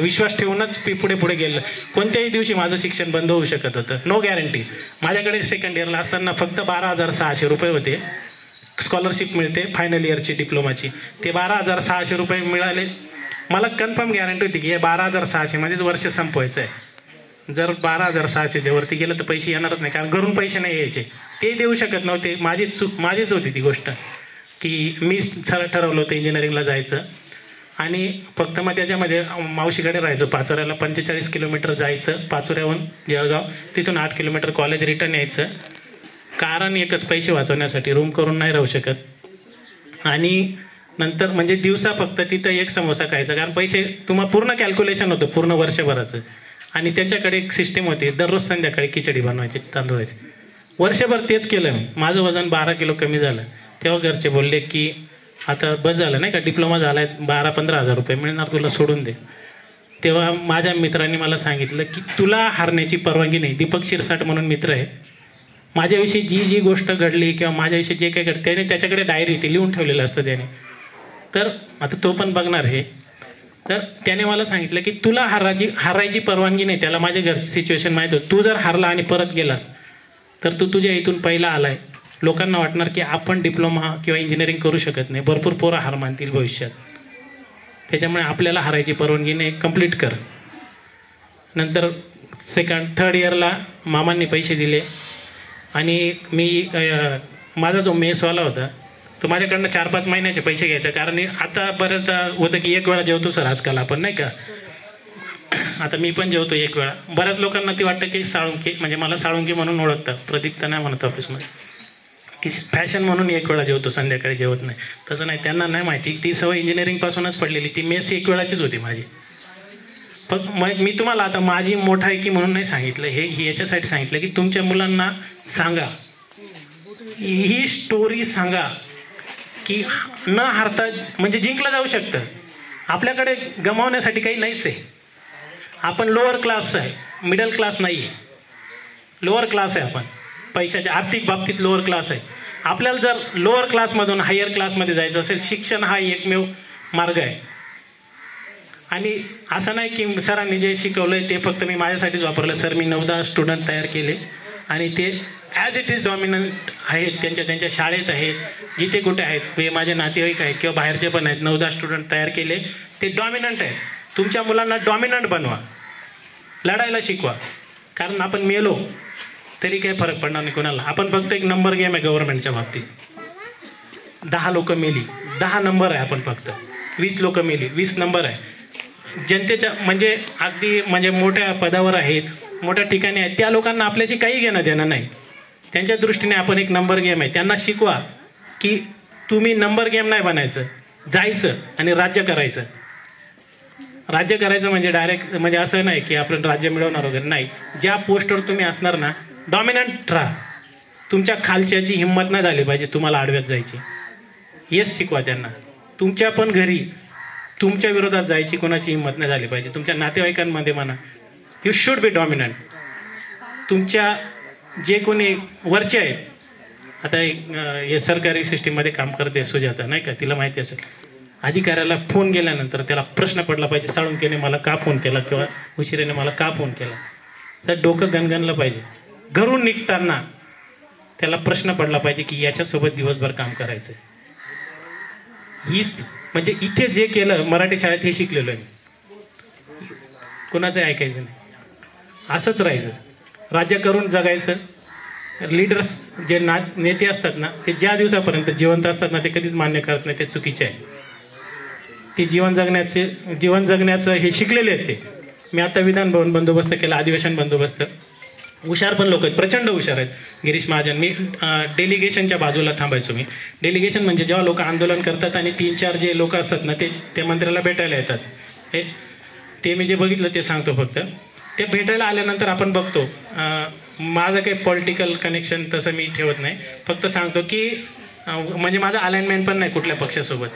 विश्वास ठेवूनच पुढे गेलं. कोणत्याही दिवशी माझं शिक्षण बंद होऊ शकत होतं, नो गॅरंटी. माझ्याकडे सेकंड इयरला असताना फक्त 12,600 रुपये होते. स्कॉलरशिप मिळते फायनल इयरची डिप्लोमाची, ते 12,600 रुपये मिळाले. मला कन्फर्म गॅरंटी होती की हे 12,600 म्हणजेच वर्ष संपवायचं आहे. जर 12,600च्या वरती गेलं तर पैसे येणारच नाही, कारण घरून पैसे नाही यायचे, ते देऊ शकत नव्हते. माझीच होती ती गोष्ट की मी ठरवलं होतं इंजिनिअरिंगला जायचं, आणि फक्त मग त्याच्यामध्ये मावशीकडे राहायचो पाचोऱ्याला. 45 किलोमीटर जायचं पाचोऱ्याहून जळगाव, तिथून 8 किलोमीटर कॉलेज रिटर्न यायचं. कारण एकच, पैसे वाचवण्यासाठी, रूम करून नाही राहू शकत. आणि नंतर म्हणजे दिवसा फक्त तिथं 1 समोसा खायचा, कारण पैसे तुम्हाला पूर्ण कॅल्क्युलेशन होतं पूर्ण वर्षभराचं. आणि त्याच्याकडे एक सिस्टीम होती, दररोज संध्याकाळी खिचडी बनवायची तांदूळाची. वर्षभर तेच केलं मी. माझं वजन 12 किलो कमी झालं. तेव्हा घरचे बोलले की आता बस झालं नाही का, डिप्लोमा झाला आहे, 12-15 हजार रुपये मिळणार तुला, सोडून दे. तेव्हा माझ्या मित्रांनी मला सांगितलं की तुला हारण्याची परवानगी नाही. दीपक शिरसाट म्हणून मित्र आहे, माझ्याविषयी जी गोष्ट घडली किंवा माझ्याविषयी जे काही घडतं त्याने त्याच्याकडे डायरी ती लिहून ठेवलेलं असतं त्याने. तर आता तो पण बघणार हे. तर त्याने मला सांगितलं की तुला हारायची परवानगी नाही. त्याला माझ्या घरची सिच्युएशन माहीत होतं. तू जर हारला आणि परत गेलास तर तू तुझ्या इथून पहिला आलाय, लोकांना वाटणार की आपण डिप्लोमा किंवा इंजिनिअरिंग करू शकत नाही, भरपूर पोरं हार मानतील भविष्यात. त्याच्यामुळे आपल्याला हारायची परवानगी नाही, कंप्लीट कर. नंतर थर्ड इयरला मामांनी पैसे दिले, आणि मी माझा जो मेसवाला होता तो माझ्याकडनं 4-5 महिन्याचे पैसे घ्यायचा. कारण आता बऱ्याचदा होतं की 1 वेळा जेवतो सर आजकाल आपण, नाही का. आता मी पण जेवतो 1 वेळा. बऱ्याच लोकांना ती वाटतं की साळुंकी, म्हणजे मला साळुंकी म्हणून ओळखतात, प्रदीप तर नाही म्हणत ऑफिसमध्ये, की फॅशन म्हणून 1 वेळा जेवतो, संध्याकाळी जेवत नाही. तसं नाही, त्यांना नाही माहिती. ती सवय इंजिनिअरिंगपासूनच पडलेली. ती मेस 1 वेळाचीच होती माझी. पण मी तुम्हाला आता माझी मोठायकी म्हणून नाही सांगितलं, हे याच्यासाठी सांगितलं की तुमच्या मुलांना सांगा, ही स्टोरी सांगा की न हारता म्हणजे जिंकलं जाऊ शकतं. आपल्याकडे गमावण्यासाठी काही नाहीच आहे. आपण लोअर क्लास आहे, मिडल क्लास नाही आहे, लोअर क्लास आहे. आपण पैशाच्या आर्थिक बाबतीत लोअर क्लास आहे. आपल्याला जर लोअर क्लासमधून हायर क्लासमध्ये जायचं असेल, शिक्षण हा एकमेव मार्ग आहे. आणि असं नाही की सरांनी जे शिकवलंय ते फक्त मी माझ्यासाठीच वापरलं. सर, मी 9-10 स्टुडंट तयार केले आणि ते ॲज इट इज डॉमिनंट आहेत, त्यांच्या शाळेत आहेत, जिथे कुठे आहेत. हे माझे नातेवाईक आहेत किंवा बाहेरचे पण आहेत. 9-10 स्टुडंट तयार केले, ते डॉमिनंट आहेत. तुमच्या मुलांना डॉमिनंट बनवा, लढायला शिकवा. कारण आपण मेलो तरी काही फरक पडणार नाही कोणाला. आपण फक्त एक नंबर गेम आहे गव्हर्नमेंटच्या बाबतीत. 10 लोक मेली, 10 नंबर आहे. आपण फक्त 20 लोक मेली, 20 नंबर आहे. जनतेच्या म्हणजे अगदी म्हणजे मोठ्या पदावर आहेत, मोठ्या ठिकाणी आहेत, त्या लोकांना आपल्याशी काही घेणं देणं नाही. त्यांच्या दृष्टीने आपण एक नंबर गेम आहे. त्यांना शिकवा की तुम्ही नंबर गेम नाही बनायचं, जायचं आणि राज्य करायचं. राज्य करायचं म्हणजे डायरेक्ट म्हणजे असं नाही की आपण राज्य मिळवणार वगैरे नाही. ज्या पोस्टवर तुम्ही असणार ना डॉमिनंट राहा. तुमच्या खालच्याची हिंमत नाही झाली पाहिजे तुम्हाला आडव्यात जायची. हेच शिकवा त्यांना. तुमच्या पण घरी तुमच्या विरोधात जायची कोणाची हिंमत नाही झाली पाहिजे. तुमच्या नातेवाईकांमध्ये म्हणा यू शुड बी डॉमिनंट. तुमच्या जे कोणी वरचे आहेत, आता हे सरकारी सिस्टीममध्ये काम करते सुजाता नाही का, तिला माहिती असेल, अधिकाऱ्याला फोन गेल्यानंतर त्याला प्रश्न पडला पाहिजे साळुंकेने मला का फोन केला किंवा उशिरेने मला का फोन केला. तर डोकं गणगणलं पाहिजे. घरून निघताना त्याला प्रश्न पडला पाहिजे की याच्यासोबत दिवसभर काम करायचं. हीच म्हणजे इथे जे केलं मराठी शाळेत हे शिकलेलो आहे. कोणाचं ऐकायचं नाही, असंच राहायचं. राज्य करून जगायचं. लीडर्स जे नेते असतात ना ते ज्या दिवसापर्यंत जिवंत असतात ना ते कधीच मान्य करत नाही, ते चुकीचे आहे. ते जीवन जगण्याचं हे शिकलेले आहेत ते. मी आता विधान भवन बंदोबस्त केला, अधिवेशन बंदोबस्त. हुशार पण लोक आहेत, प्रचंड हुशार आहेत. गिरीश महाजन, मी डेलिगेशनच्या बाजूला थांबायचो. मी डेलिगेशन म्हणजे जेव्हा लोक आंदोलन करतात आणि 3-4 जे लोक असतात ना ते मंत्र्याला भेटायला येतात. ते मी जे बघितलं ते सांगतो फक्त. ते भेटायला आल्यानंतर आपण बघतो, माझं काही पॉलिटिकल कनेक्शन तसं मी ठेवत नाही, फक्त सांगतो की म्हणजे माझं अलाइनमेंट पण नाही कुठल्या पक्षासोबत.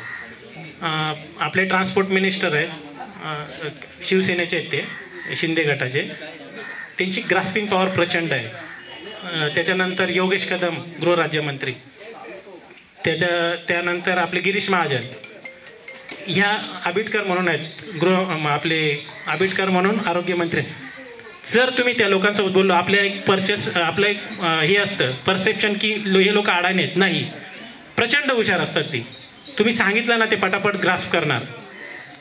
आपले ट्रान्सपोर्ट मिनिस्टर आहेत, शिवसेनेचे आहेत ते, शिंदे गटाचे. त्यांची ग्रास्पिंग पॉवर प्रचंड आहे. त्याच्यानंतर योगेश कदम गृहराज्यमंत्री, त्यानंतर आपले गिरीश महाजन, ह्या आबिटकर म्हणून आहेत आपले आबिटकर म्हणून आरोग्यमंत्री. जर तुम्ही त्या लोकांसोबत बोललो, आपलं एक हे असतं परसेप्शन की हे लोक अडाणी आहेत. नाही, प्रचंड हुशार असतात ती. तुम्ही सांगितलं ना ते पटापट ग्रास्प करणार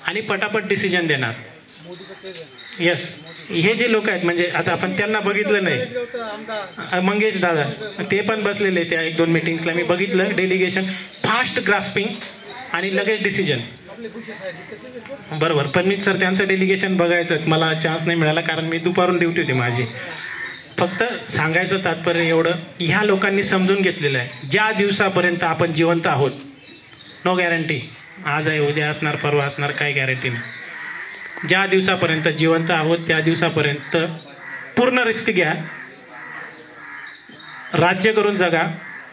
आणि पटापट डिसिजन देणार. येस, हे जे लोक आहेत म्हणजे आता आपण त्यांना बघितलं नाही, मंगेश दादा ते पण बसलेले त्या 1-2 मीटिंग्सला मी बघितलं. डेलिगेशन फास्ट ग्रास्पिंग आणि लगेच डिसिजन. बरोबर, पण सर त्यांचं डेलिगेशन बघायचं मला चान्स नाही मिळाला कारण मी दुपारून ड्युटी होती माझी. फक्त सांगायचं तात्पर्य एवढं, ह्या लोकांनी समजून घेतलेलं आहे ज्या दिवसापर्यंत आपण जिवंत आहोत, नो गॅरंटी आज आहे उद्या असणार परवा असणार काय गॅरंटी नाही. ज्या दिवसापर्यंत जिवंत आहोत त्या दिवसापर्यंत पूर्ण रिस्क घ्या, राज्य करून जगा.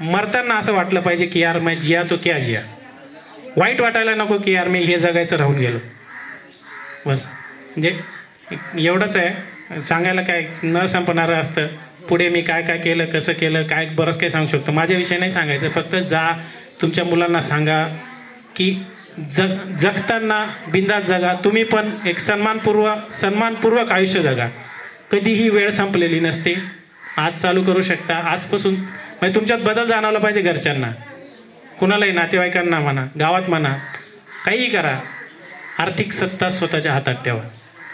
मरताना असं वाटलं पाहिजे की यार मैं जिया तो क्या जिया. वाईट वाटायला नको की यार मी हे जगायचं राहून गेलो. बस म्हणजे एवढंच आहे. सांगायला काय न संपणारं असतं. पुढे मी काय काय केलं, कसं केलं, काय बरंच काही सांगू शकतो. माझ्याविषयी नाही सांगायचं, फक्त जा तुमच्या मुलांना सांगा की जगताना बिंदास जगा. तुम्ही पण एक सन्मानपूर्वक आयुष्य जगा. कधीही वेळ संपलेली नसते. आज चालू करू शकता, आजपासून म्हणजे तुमच्यात बदल जाणवला पाहिजे. घरच्यांना, कुणालाही, नातेवाईकांना म्हणा, गावात म्हणा, काहीही करा. आर्थिक सत्ता स्वतःच्या हातात ठेवा.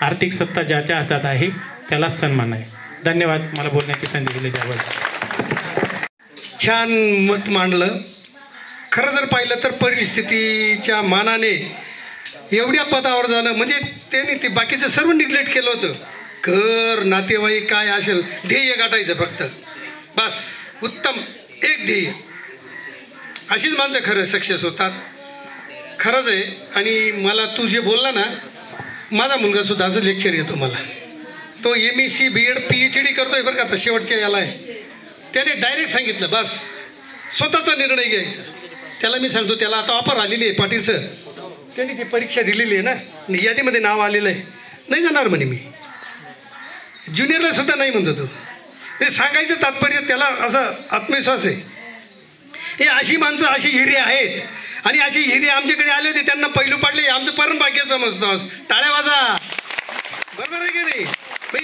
आर्थिक सत्ता ज्याच्या हातात आहे त्यालाच सन्मान आहे. धन्यवाद मला बोलण्याची संधी दिली त्याबद्दल. छान मत मांडलं. खरं जर पाहिलं तर परिस्थितीच्या मानाने एवढ्या पदावर जाणं म्हणजे त्यांनी ते बाकीचं सर्व निग्लेक्ट केलं होतं. घर, नातेवाईक काय असेल, ध्येय गाठायचं फक्त बस. उत्तम एक ध्येय. अशीच माणसं खरं सक्सेस होतात. खरंच आहे. आणि मला तू जे बोलला ना, माझा मुलगा सुद्धा असं लेक्चर येतो मला. तो MSc BEd PhD करतोय बरं का, आता शेवटच्या याला आहे. त्याने डायरेक्ट सांगितलं बस स्वतःचा निर्णय घ्यायचा. त्याला मी सांगतो, त्याला आता ऑफर आलेली आहे पाटील सर, त्यांनी ती परीक्षा दिलेली आहे ना, यादीमध्ये नाव आलेलं आहे, नाही जाणार म्हणे मी. ज्युनियरला सुद्धा नाही म्हणतो तो. ते सांगायचं तात्पर्य त्याला असा आत्मविश्वास आहे. हे अशी माणसं, अशी हिरे आहेत. आणि अशी हिरे आमच्याकडे आले होते, त्यांना पैलू पाडले. आमचं परम भाग्य समजतो. टाळ्या वाजा. बरोबर आहे की नाही?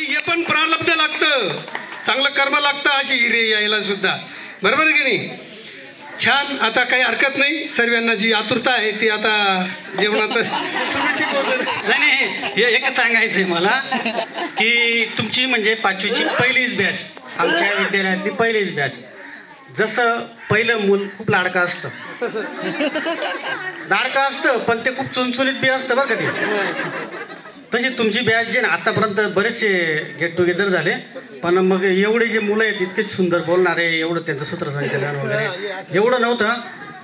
हे पण प्रारब्ध लागतं, चांगलं कर्म लागतं अशी हिरे यायला सुद्धा. बरोबर आहे की नाही? छान. आता काही हरकत नाही. सर्वांना जी आतुरता आहे ती आता जेवणाचं नाही, एकच सांगायचं आहे मला की तुमची म्हणजे 5वीची पहिलीच बॅच, आमच्या विद्यालयातली पहिलीच बॅच. जसं पहिलं मूल खूप लाडकं असतं, पण ते खूप चुनचुलीत बी असतं बरं का ते. तशी तुमची बॅच जे ना आतापर्यंत बरेचसे गेट टुगेदर झाले, पण मग एवढे जे मुलं आहेत इतके सुंदर बोलणारे, एवढं त्यांचं सूत्रसंचालन वगैरे एवढं नव्हतं.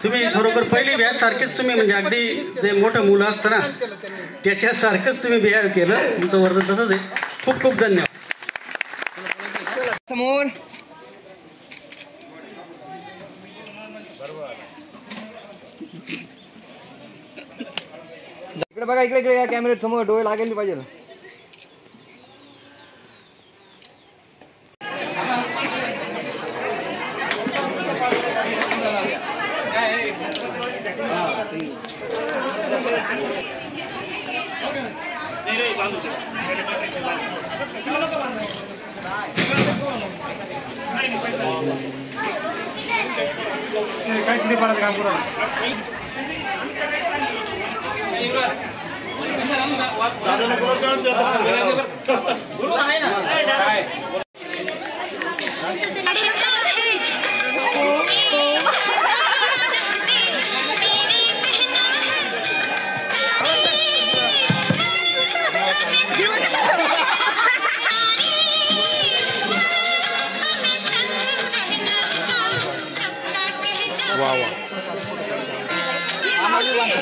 तुम्ही खरोखर पहिली बॅच सारखेच तुम्ही म्हणजे अगदी जे मोठं मुलं असतं ना त्याच्यासारखंच तुम्ही बिहेव केलं. तुमचं वर्तन तसंच आहे. खूप खूप धन्यवाद. समोर इकडे बघा, इकडे या कॅमेऱ्यात समोर डोळे लागेल पाहिजे.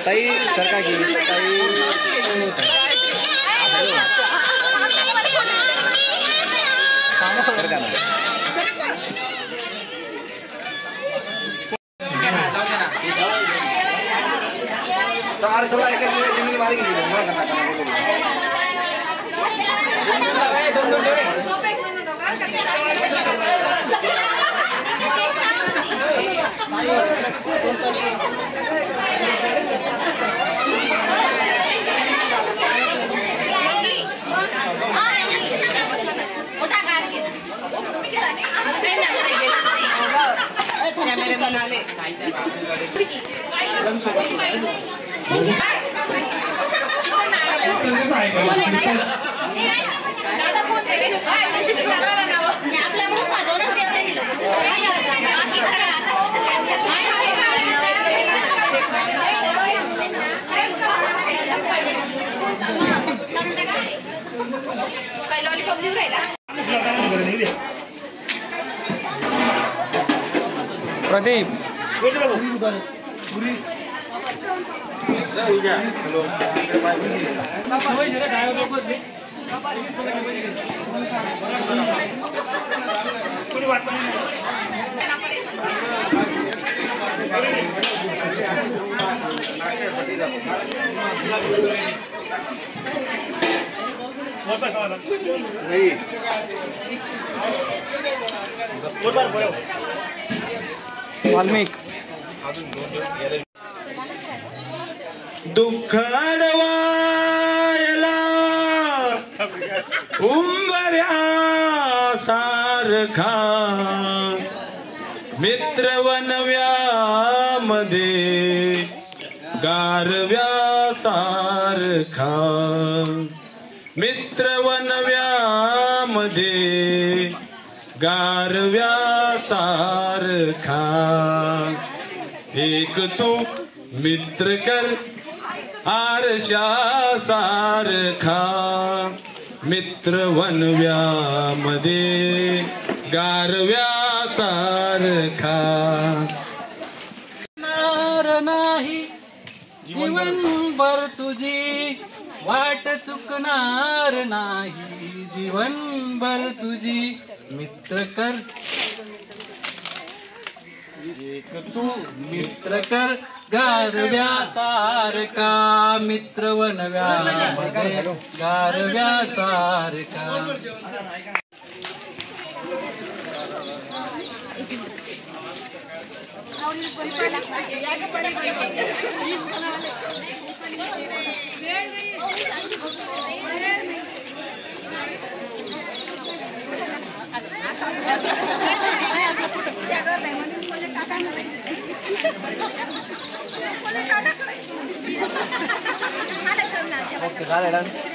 ताई सरकार की ताई प्रदीप वाल्मिक दुःख अडवायला उंबऱ्यासारखा मित्र वनव्यामध्ये गारव्यासारखा मित्र वनव्यामध्ये गारव्यासारखा एक तू मित्र कर आरशासारखा मित्र वनव्यामध्ये गारव्यासारखा नाही जीवनभर तुझी वाट चुकणार नाही जीवनभर तुझी मित्र कर एक तू मित्र कर गारव्यासारखा मित्र वनव्यामध्ये गारव्यासारखा ओके झालं.